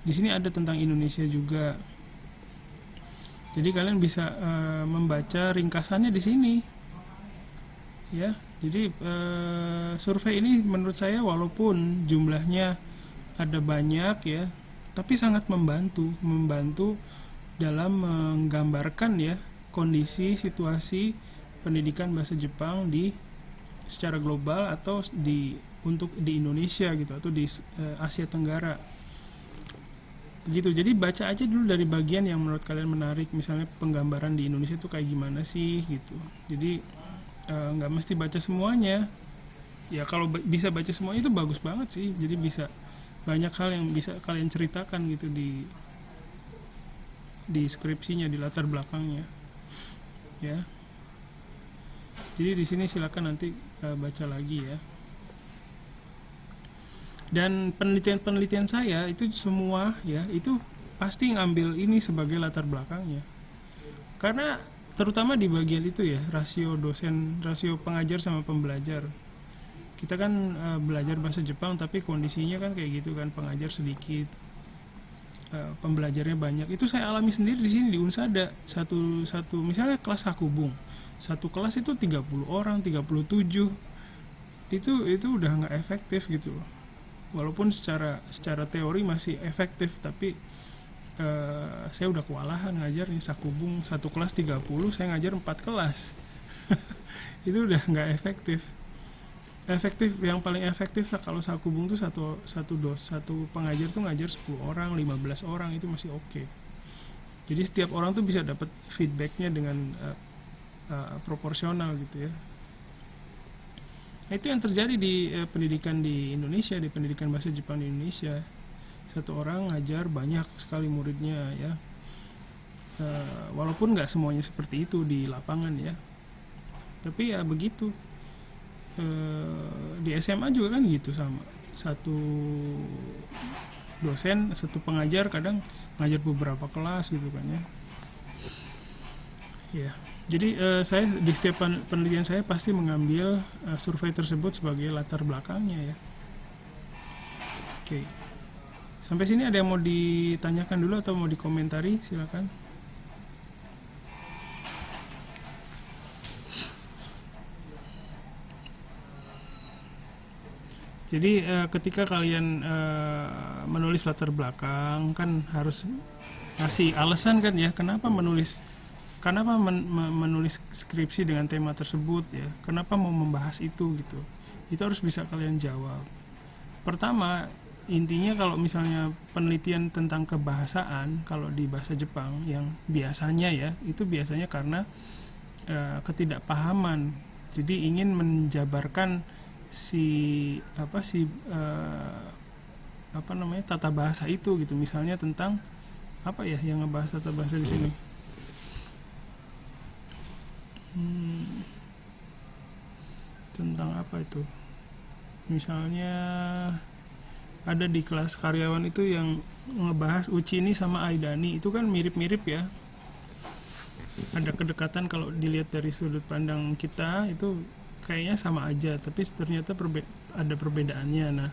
Di sini ada tentang Indonesia juga. Jadi kalian bisa membaca ringkasannya di sini. Ya, jadi survei ini menurut saya walaupun jumlahnya ada banyak ya, tapi sangat membantu dalam menggambarkan ya kondisi situasi pendidikan bahasa Jepang secara global atau untuk di Indonesia gitu, atau di Asia Tenggara. Gitu. Jadi baca aja dulu dari bagian yang menurut kalian menarik, misalnya penggambaran di Indonesia itu kayak gimana sih gitu. Jadi nggak mesti baca semuanya ya. Kalau bisa baca semuanya itu bagus banget sih. Jadi bisa banyak hal yang bisa kalian ceritakan gitu di skripsinya, di latar belakangnya ya. Jadi di sini silakan nanti baca lagi ya. Dan penelitian saya itu semua ya, itu pasti ngambil ini sebagai latar belakangnya. Karena terutama di bagian itu ya, rasio pengajar sama pembelajar. Kita kan belajar bahasa Jepang tapi kondisinya kan kayak gitu kan, pengajar sedikit, pembelajarnya banyak. Itu saya alami sendiri di sini di Unsada. Satu misalnya kelas Hakubung. Satu kelas itu 30 orang, 37. Itu udah nggak efektif gitu. Walaupun secara teori masih efektif, tapi saya udah kewalahan ngajar nih Sakubung, satu kelas 30, saya ngajar 4 kelas. Itu udah nggak efektif. Yang paling efektif kalau Sakubung tuh satu pengajar tuh ngajar 10 orang, 15 orang, itu masih oke. Jadi setiap orang tuh bisa dapat feedbacknya dengan proporsional gitu ya. Nah, itu yang terjadi di pendidikan di Indonesia, di pendidikan bahasa Jepang di Indonesia. Satu orang ngajar banyak sekali muridnya ya. Walaupun nggak semuanya seperti itu di lapangan ya, tapi ya begitu. Di SMA juga kan gitu, sama satu dosen, satu pengajar kadang ngajar beberapa kelas gitu kan ya. Ya. Jadi saya di setiap penelitian saya pasti mengambil survei tersebut sebagai latar belakangnya ya. Oke. Sampai sini ada yang mau ditanyakan dulu atau mau dikomentari? Silakan. Jadi ketika kalian menulis latar belakang kan harus ngasih alasan kan ya, kenapa menulis skripsi dengan tema tersebut ya, kenapa mau membahas itu gitu. Itu harus bisa kalian jawab. Pertama, intinya kalau misalnya penelitian tentang kebahasaan, kalau di bahasa Jepang yang biasanya ya, itu biasanya karena ketidakpahaman. Jadi ingin menjabarkan tata bahasa itu gitu. Misalnya tentang apa ya yang ngebahas tata bahasa di sini? Tentang apa itu? Misalnya ada di kelas karyawan itu yang ngebahas Uchini sama Aidani, itu kan mirip-mirip ya. Ada kedekatan kalau dilihat dari sudut pandang kita itu kayaknya sama aja, tapi ternyata ada perbedaannya. Nah,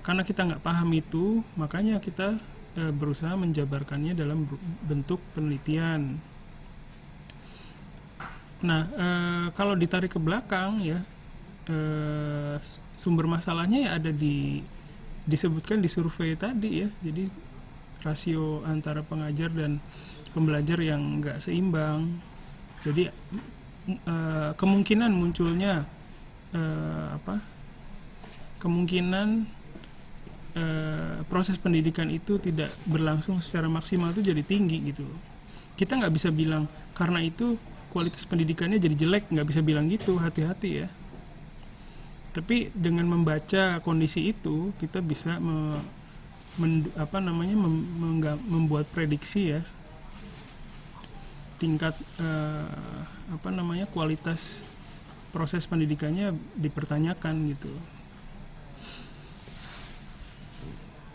karena kita nggak paham itu, makanya kita berusaha menjabarkannya dalam bentuk penelitian. Nah, kalau ditarik ke belakang ya, sumber masalahnya ya ada disebutkan di survei tadi ya. Jadi rasio antara pengajar dan pembelajar yang nggak seimbang. Jadi kemungkinan munculnya kemungkinan proses pendidikan itu tidak berlangsung secara maksimal itu jadi tinggi gitu. Kita nggak bisa bilang karena itu kualitas pendidikannya jadi jelek, nggak bisa bilang gitu, hati-hati ya. Tapi dengan membaca kondisi itu kita bisa membuat prediksi ya tingkat kualitas proses pendidikannya dipertanyakan gitu.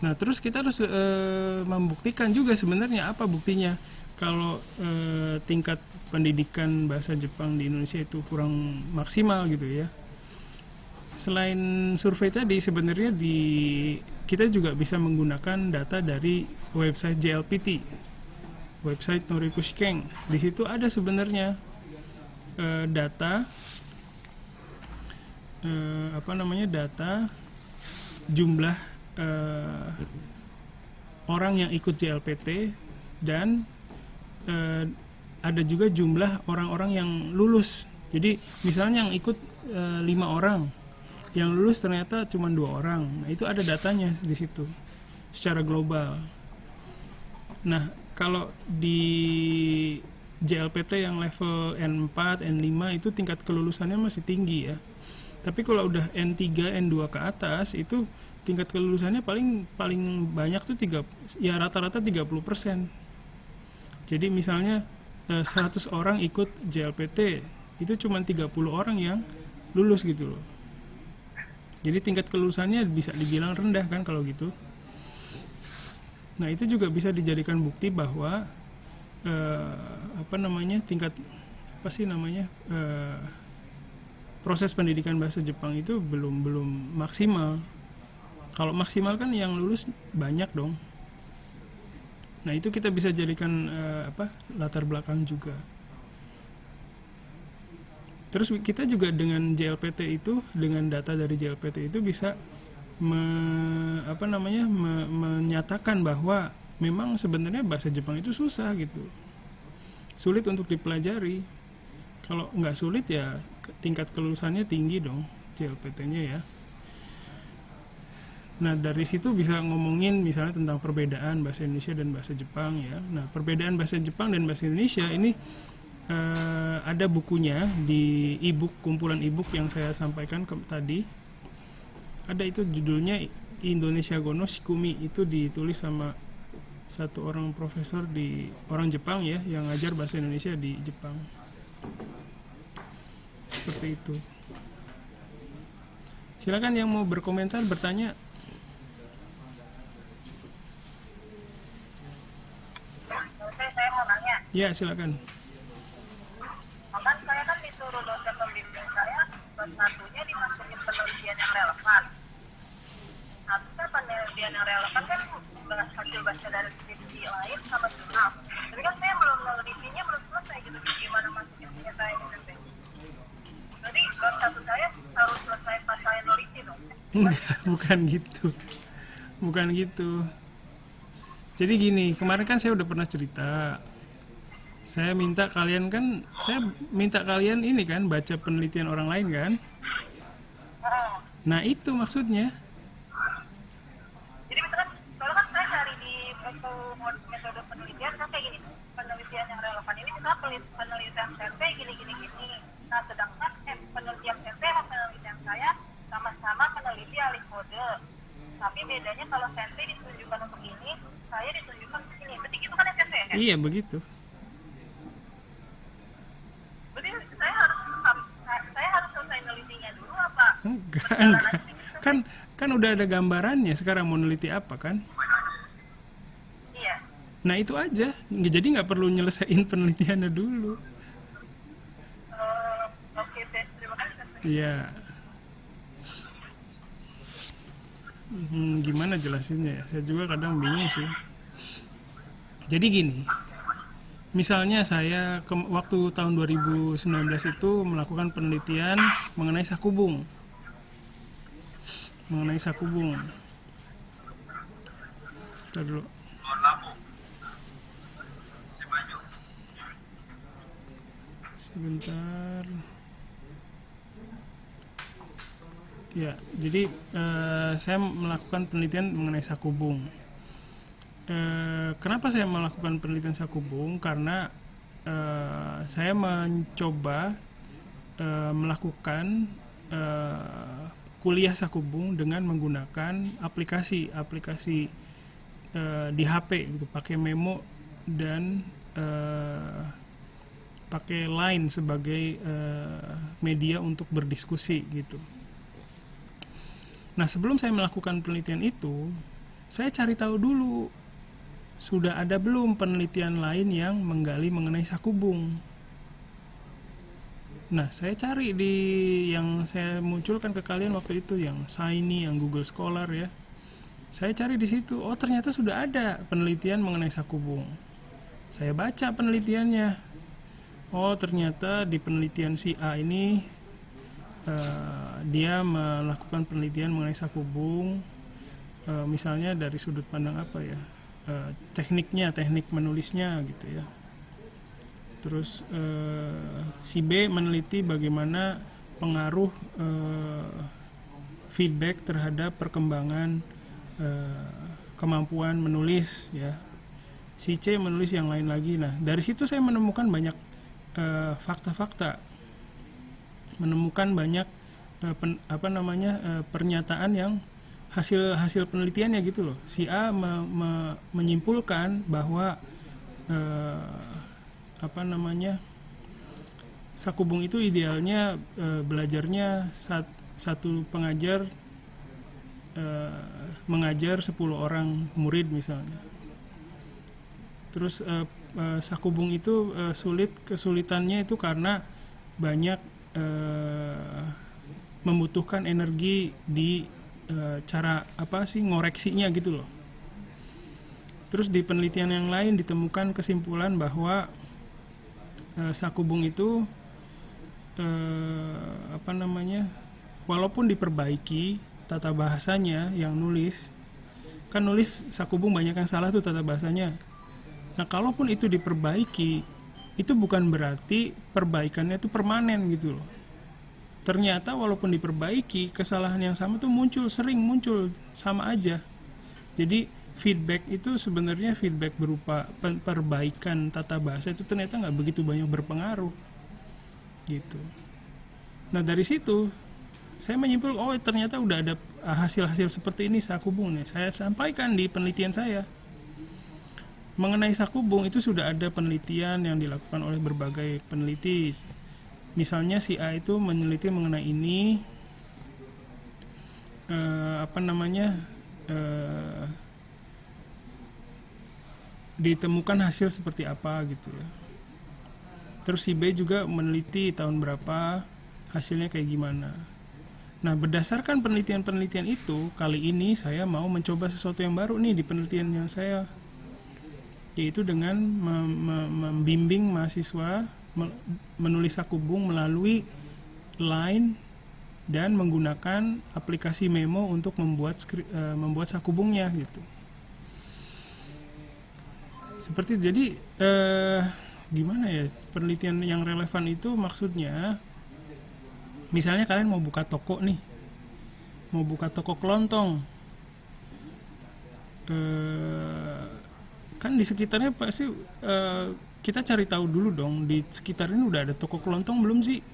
Nah terus kita harus membuktikan juga sebenarnya apa buktinya kalau tingkat pendidikan bahasa Jepang di Indonesia itu kurang maksimal gitu ya. Selain survei tadi sebenarnya kita juga bisa menggunakan data dari website JLPT, website Noriko Shiken. Di situ ada sebenarnya data data jumlah orang yang ikut JLPT dan ada juga jumlah orang-orang yang lulus. Jadi misalnya yang ikut 5 orang, yang lulus ternyata cuma 2 orang. Nah, itu ada datanya di situ secara global. Nah, kalau di JLPT yang level N4, N5 itu tingkat kelulusannya masih tinggi ya. Tapi kalau udah N3, N2 ke atas itu tingkat kelulusannya paling banyak tuh rata-rata 30%. Jadi misalnya 100 orang ikut JLPT, itu cuma 30 orang yang lulus gitu loh. Jadi tingkat kelulusannya bisa dibilang rendah kan kalau gitu. Nah, itu juga bisa dijadikan bukti bahwa proses pendidikan bahasa Jepang itu belum maksimal. Kalau maksimal kan yang lulus banyak dong. Nah, itu kita bisa jadikan latar belakang juga. Terus kita juga dengan JLPT itu, dengan data dari JLPT itu bisa menyatakan bahwa memang sebenarnya bahasa Jepang itu susah gitu, sulit untuk dipelajari. Kalau nggak sulit ya tingkat kelulusannya tinggi dong JLPT-nya ya. Nah dari situ bisa ngomongin misalnya tentang perbedaan bahasa Indonesia dan bahasa Jepang ya. Nah perbedaan bahasa Jepang dan bahasa Indonesia ini ada bukunya di ebook, kumpulan ebook yang saya sampaikan tadi. Ada itu judulnya Indonesia Gono Shikumi, itu ditulis sama satu orang profesor orang Jepang ya yang ngajar bahasa Indonesia di Jepang. Seperti itu. Silakan yang mau berkomentar, bertanya. Saya mau nanya. Ya, silakan. Kan saya kan disuruh dosen pembimbing saya satunya dimasukin penelitian yang relevan. Nah, kan penelitian yang relevan kan hasil baca dari skripsi lain sama jurnal. Tapi kan saya belum nelitinya belum selesai gitu. Gimana masukinnya saya di SMP? Jadi bab satu saya harus selesai pas saya neliti dong. Enggak, bukan gitu. Jadi gini, kemarin kan saya udah pernah cerita. Saya minta kalian ini kan baca penelitian orang lain kan. Nah itu maksudnya. Jadi misalkan kalau kan saya cari di metode penelitian kan kayak gini, penelitian yang relevan ini misalnya penelitian sensei gini. Nah sedangkan penelitian sensei sama penelitian saya sama-sama peneliti alih kode. Tapi bedanya kalau sensei ditunjukkan untuk ini, saya ditunjukkan ke sini. ya? Iya begitu. Berarti saya harus selesai nelitinya dulu apa? Enggak. Kan udah ada gambarannya sekarang mau neliti apa kan? Iya. Nah itu aja. Jadi nggak perlu nyelesain penelitiannya dulu. Oke deh, terima kasih. Iya. Gimana jelasinnya ya? Saya juga kadang bingung sih. Jadi gini, misalnya saya waktu tahun 2019 itu melakukan penelitian mengenai sakubung. Ntar dulu. Sebentar. Ya, jadi saya melakukan penelitian mengenai sakubung. Kenapa saya melakukan penelitian sakubung? Karena saya mencoba melakukan kuliah sakubung dengan menggunakan aplikasi di HP gitu, pakai Memo dan pakai Line sebagai media untuk berdiskusi gitu. Nah, sebelum saya melakukan penelitian itu, saya cari tahu dulu sudah ada belum penelitian lain yang menggali mengenai sakubung. Nah, saya cari di yang saya munculkan ke kalian waktu itu, yang Shiny, yang Google Scholar ya. Saya cari di situ, oh ternyata sudah ada penelitian mengenai sakubung. Saya baca penelitiannya. Oh ternyata di penelitian si A ini dia melakukan penelitian mengenai sakubung, misalnya dari sudut pandang apa ya, teknik menulisnya gitu ya. Terus si B meneliti bagaimana pengaruh feedback terhadap perkembangan kemampuan menulis ya. Si C menulis yang lain lagi. Nah, dari situ saya menemukan banyak fakta-fakta, menemukan banyak pernyataan yang hasil penelitiannya gitu loh. Si A menyimpulkan bahwa sakubung itu idealnya belajarnya satu pengajar mengajar 10 orang murid misalnya. Terus sakubung itu kesulitannya itu karena banyak membutuhkan energi di cara ngoreksinya gitu loh. Terus di penelitian yang lain ditemukan kesimpulan bahwa sakubung itu walaupun diperbaiki tata bahasanya yang nulis sakubung banyak yang salah tuh tata bahasanya. Nah, kalaupun itu diperbaiki, itu bukan berarti perbaikannya itu permanen gitu loh. Ternyata walaupun diperbaiki, kesalahan yang sama tuh sering muncul sama aja. Jadi feedback itu sebenarnya feedback berupa perbaikan tata bahasa itu ternyata nggak begitu banyak berpengaruh gitu. Nah dari situ saya menyimpul, oh ternyata udah ada hasil-hasil seperti ini sakubung nih. Saya sampaikan di penelitian saya mengenai sakubung. Itu sudah ada penelitian yang dilakukan oleh berbagai peneliti. Misalnya si A itu meneliti mengenai ini, ditemukan hasil seperti apa gitu ya. Terus si B juga meneliti tahun berapa, hasilnya kayak gimana. Nah, berdasarkan penelitian-penelitian itu, kali ini saya mau mencoba sesuatu yang baru nih di penelitian yang saya, yaitu dengan membimbing mahasiswa menulis sakubung melalui Line dan menggunakan aplikasi Memo untuk membuat sakubungnya gitu. Seperti itu. Jadi gimana ya, penelitian yang relevan itu maksudnya misalnya kalian mau buka toko nih, mau buka toko kelontong, kan di sekitarnya pasti kita cari tahu dulu dong, di sekitar ini udah ada toko kelontong belum sih?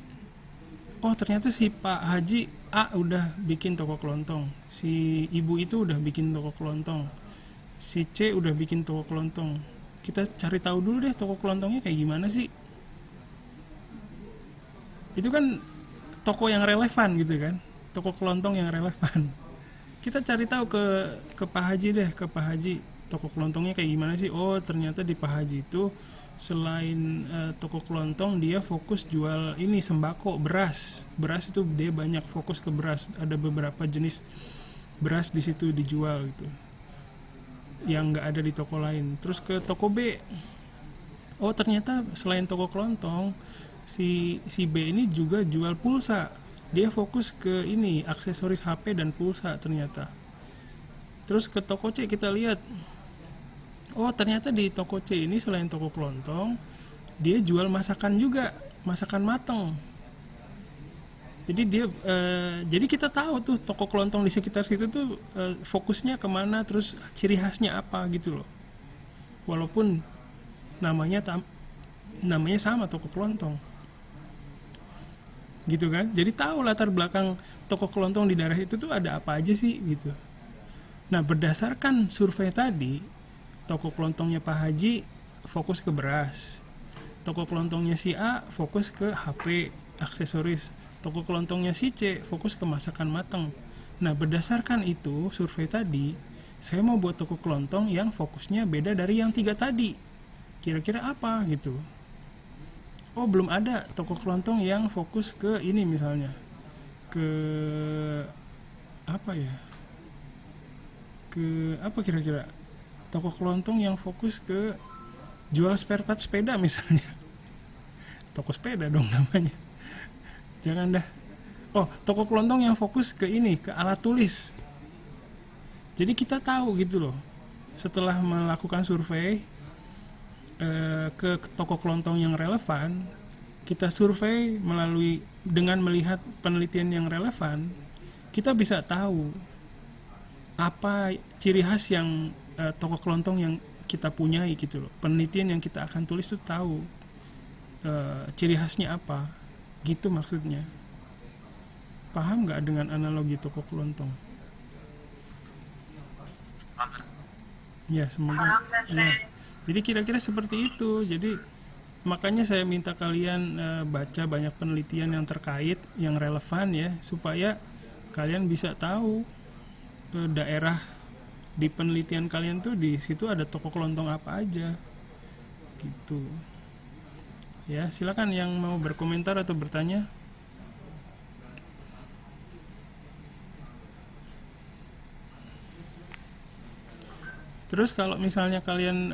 Oh ternyata si Pak Haji A udah bikin toko kelontong, si ibu itu udah bikin toko kelontong, si C udah bikin toko kelontong. kita cari tahu dulu deh toko kelontongnya kayak gimana sih. Itu kan toko yang relevan gitu kan, toko kelontong yang relevan. Kita cari tahu ke Pak Haji deh, ke Pak Haji toko kelontongnya kayak gimana sih. Oh ternyata di Pak Haji itu selain toko kelontong, dia fokus jual ini sembako, beras itu dia banyak fokus ke beras. Ada beberapa jenis beras di situ dijual gitu yang nggak ada di toko lain. Terus ke toko B, oh ternyata selain toko kelontong, si B ini juga jual pulsa. Dia fokus ke ini aksesoris HP dan pulsa ternyata. Terus ke toko C kita lihat, oh ternyata di toko C ini selain toko kelontong, dia jual masakan juga, masakan mateng. Jadi kita tahu tuh toko kelontong di sekitar situ tuh fokusnya kemana, terus ciri khasnya apa gitu loh. Walaupun namanya sama toko kelontong, gitu kan. Jadi tahu latar belakang toko kelontong di daerah itu tuh ada apa aja sih gitu. Nah berdasarkan survei tadi, toko kelontongnya Pak Haji fokus ke beras, toko kelontongnya si A fokus ke HP, aksesoris, toko kelontongnya si C fokus ke masakan matang. Nah berdasarkan itu survei tadi, saya mau buat toko kelontong yang fokusnya beda dari yang 3 tadi. Kira-kira apa gitu. Oh belum ada toko kelontong yang fokus ke ini misalnya, ke apa ya, ke apa kira-kira, toko kelontong yang fokus ke jual spare part sepeda misalnya. Toko sepeda dong namanya, jangan dah. Oh toko kelontong yang fokus ke ini, ke alat tulis. Jadi kita tahu gitu loh, setelah melakukan survei ke toko kelontong yang relevan, kita survei dengan melihat penelitian yang relevan, kita bisa tahu apa ciri khas yang toko kelontong yang kita punyai gitu loh. Penelitian yang kita akan tulis tuh tahu ciri khasnya apa, gitu maksudnya. Paham nggak dengan analogi toko kelontong? Ya semoga. Ya. Jadi kira-kira seperti itu. Jadi makanya saya minta kalian baca banyak penelitian yang terkait, yang relevan ya, supaya kalian bisa tahu daerah di penelitian kalian tuh di situ ada toko kelontong apa aja gitu. Ya, silakan yang mau berkomentar atau bertanya. Terus kalau misalnya kalian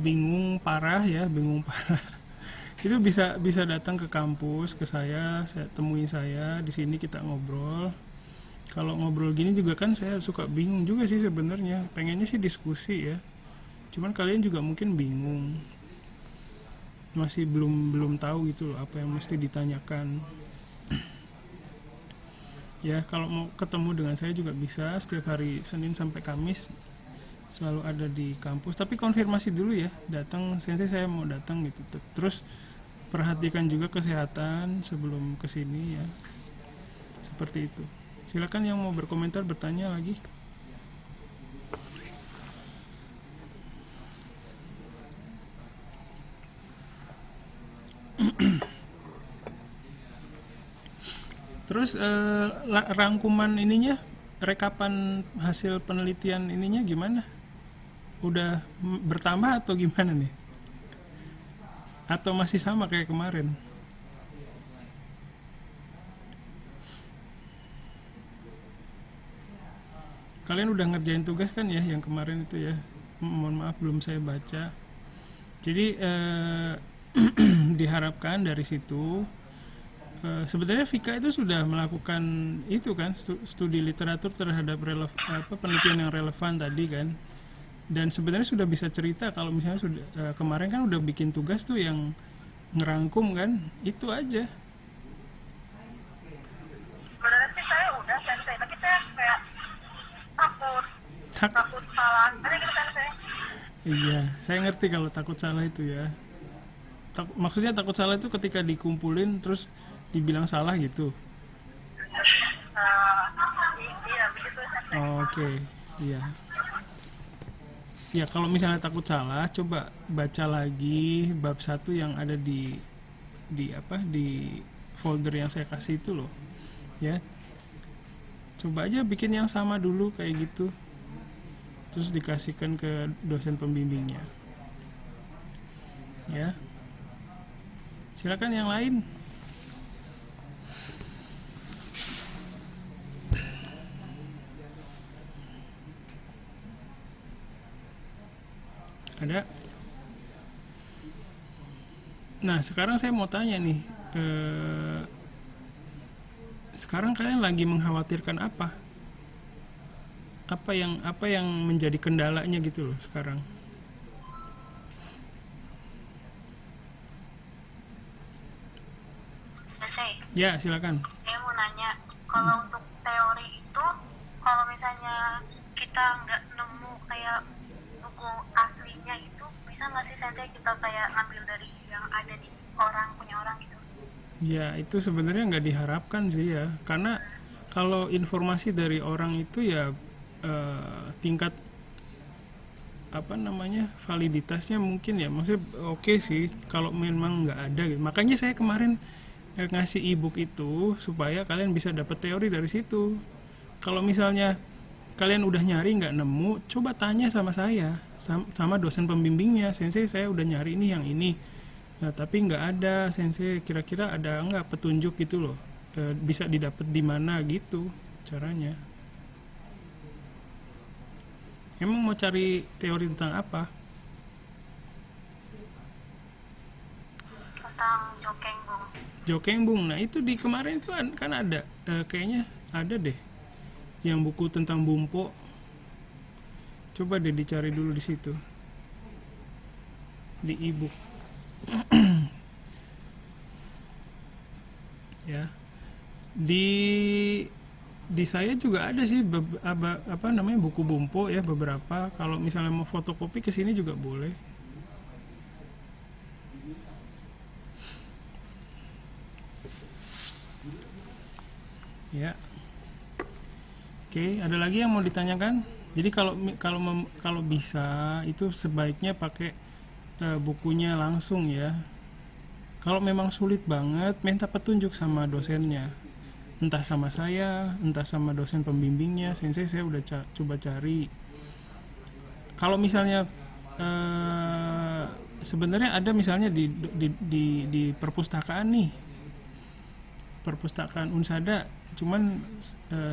bingung parah, itu bisa datang ke kampus, ke saya temui saya di sini, kita ngobrol. Kalau ngobrol gini juga kan saya suka bingung juga sih sebenarnya. Pengennya sih diskusi ya. Cuman kalian juga mungkin bingung. Masih belum tahu gitu loh apa yang mesti ditanyakan. Ya, kalau mau ketemu dengan saya juga bisa setiap hari Senin sampai Kamis. Selalu ada di kampus, tapi konfirmasi dulu ya, datang sensei saya mau datang gitu. Terus perhatikan juga kesehatan sebelum kesini ya, seperti itu. Silakan yang mau berkomentar, bertanya lagi. Terus rangkuman ininya, rekapan hasil penelitian ininya gimana? Udah bertambah atau gimana nih? Atau masih sama kayak kemarin? Kalian udah ngerjain tugas kan ya yang kemarin itu ya? Mohon maaf belum saya baca. Jadi diharapkan dari situ sebenarnya Vika itu sudah melakukan itu kan, studi literatur terhadap penelitian yang relevan tadi kan. Dan sebenarnya sudah bisa cerita kalau misalnya sudah kemarin kan udah bikin tugas tuh yang ngerangkum kan, itu aja. Sebenarnya sih saya udah sensei, tapi saya kayak takut salah. Ada gitu sensei. Iya, saya ngerti kalau takut salah itu ya. Maksudnya takut salah itu ketika dikumpulin terus dibilang salah gitu. Iya begitu sensei. Oke, iya. Ya kalau misalnya takut salah, coba baca lagi bab 1 yang ada di folder yang saya kasih itu loh. Ya, coba aja bikin yang sama dulu kayak gitu. Terus dikasihkan ke dosen pembimbingnya. Ya. Silakan yang lain. Ada? Nah, sekarang saya mau tanya nih, sekarang kalian lagi mengkhawatirkan apa? Apa yang menjadi kendalanya gitu loh sekarang? Sensei, Ya, silakan. saya mau nanya, kalau untuk teori itu, kalau misalnya kita nggak nemu kayak buku aslinya itu, bisa nggak sih Sensei kita kayak ngambil dari yang ada di punya orang gitu? Ya, itu sebenarnya nggak diharapkan sih ya, karena kalau informasi dari orang itu ya tingkat validitasnya mungkin ya, maksudnya oke sih kalau memang nggak ada gitu. Makanya saya kemarin ngasih ebook itu supaya kalian bisa dapat teori dari situ. Kalau misalnya kalian udah nyari nggak nemu, coba tanya sama saya, sama dosen pembimbingnya, sensei saya udah nyari ini yang ini, nah, tapi nggak ada sensei, kira-kira ada nggak petunjuk gitu loh, bisa didapat di mana gitu caranya. Emang mau cari teori tentang apa? Tentang Jokengbung. Jokengbung. Nah itu di kemarin itu kan ada, kayaknya ada deh yang buku tentang Bumpo. Coba deh dicari dulu di situ, di ebook. Ya, di saya juga ada sih buku Bumpo ya beberapa. Kalau misalnya mau fotokopi ke sini juga boleh. Ya. Oke, ada lagi yang mau ditanyakan? Jadi kalau bisa itu sebaiknya pakai bukunya langsung ya. Kalau memang sulit banget, minta petunjuk sama dosennya. Entah sama saya, entah sama dosen pembimbingnya. Sensei saya udah coba cari. Kalau misalnya sebenarnya ada misalnya di perpustakaan nih, perpustakaan Unsada, cuman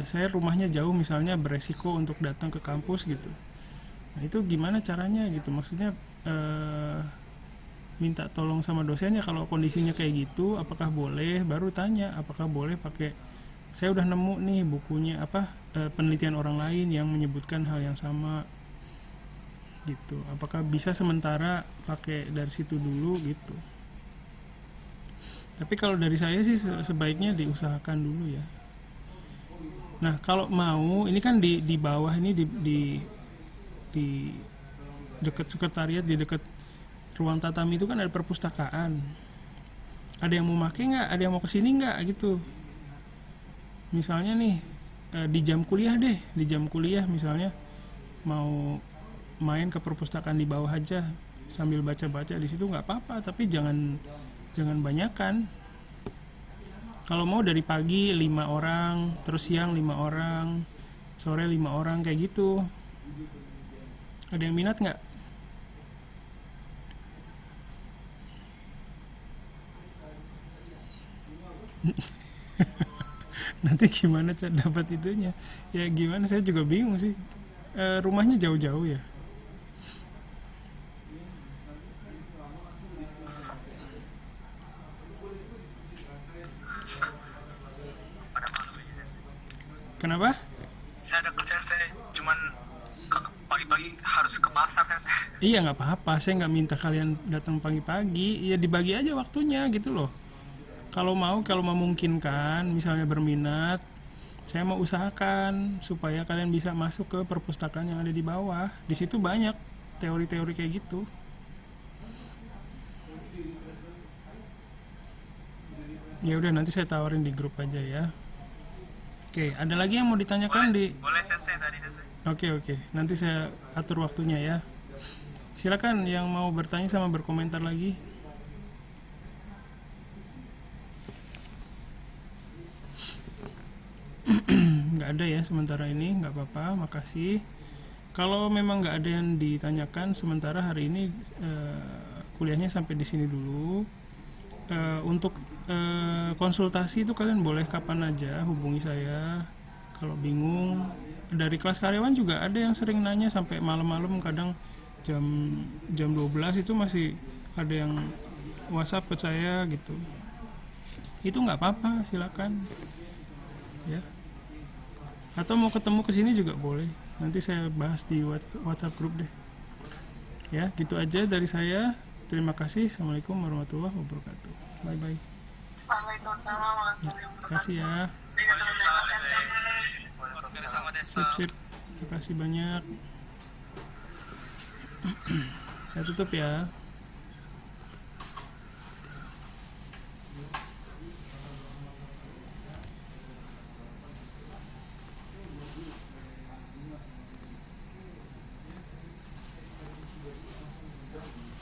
saya rumahnya jauh misalnya, beresiko untuk datang ke kampus gitu. Nah itu gimana caranya gitu, maksudnya minta tolong sama dosennya kalau kondisinya kayak gitu, apakah boleh, baru tanya apakah boleh pakai, saya udah nemu nih bukunya penelitian orang lain yang menyebutkan hal yang sama gitu, apakah bisa sementara pakai dari situ dulu gitu. Tapi kalau dari saya sih sebaiknya diusahakan dulu ya. Nah kalau mau, ini kan di bawah ini di dekat sekretariat, di dekat ruang tatami itu kan ada perpustakaan. Ada yang mau pakai nggak? Ada yang mau kesini nggak gitu? Misalnya nih di jam kuliah deh, di jam kuliah misalnya mau main ke perpustakaan di bawah aja sambil baca-baca di situ nggak apa-apa, tapi jangan banyakan. Kalau mau dari pagi 5 orang, terus siang 5 orang, sore 5 orang kayak gitu. Ada yang minat nggak? Nanti gimana dapat itunya? Ya gimana, saya juga bingung sih. Rumahnya jauh-jauh ya. Kenapa? Saya ada kerjaan, saya cuman pagi-pagi harus ke pasar kan saya. Iya nggak apa-apa, saya nggak minta kalian datang pagi-pagi, ya dibagi aja waktunya gitu loh. Kalau memungkinkan, misalnya berminat, saya mau usahakan supaya kalian bisa masuk ke perpustakaan yang ada di bawah. Di situ banyak teori-teori kayak gitu. Ya udah, nanti saya tawarin di grup aja ya. Oke, ada lagi yang mau ditanyakan Boleh sensei tadi sensei. Oke, nanti saya atur waktunya ya. Silakan yang mau bertanya sama berkomentar lagi. Nggak ada ya sementara ini, nggak apa-apa, makasih. Kalau memang nggak ada yang ditanyakan sementara hari ini, kuliahnya sampai di sini dulu. Untuk konsultasi itu kalian boleh kapan aja hubungi saya kalau bingung. Dari kelas karyawan juga ada yang sering nanya sampai malam-malam, kadang jam 12 itu masih ada yang WhatsApp ke saya gitu. Itu nggak apa-apa, silakan ya. Atau mau ketemu ke sini juga boleh. Nanti saya bahas di WhatsApp grup deh. Ya, gitu aja dari saya. Terima kasih. Assalamualaikum warahmatullahi wabarakatuh. Bye bye. Waalaikumsalam warahmatullahi Terima kasih ya. wabarakatuh. Sip sip. Terima kasih banyak. Saya tutup ya.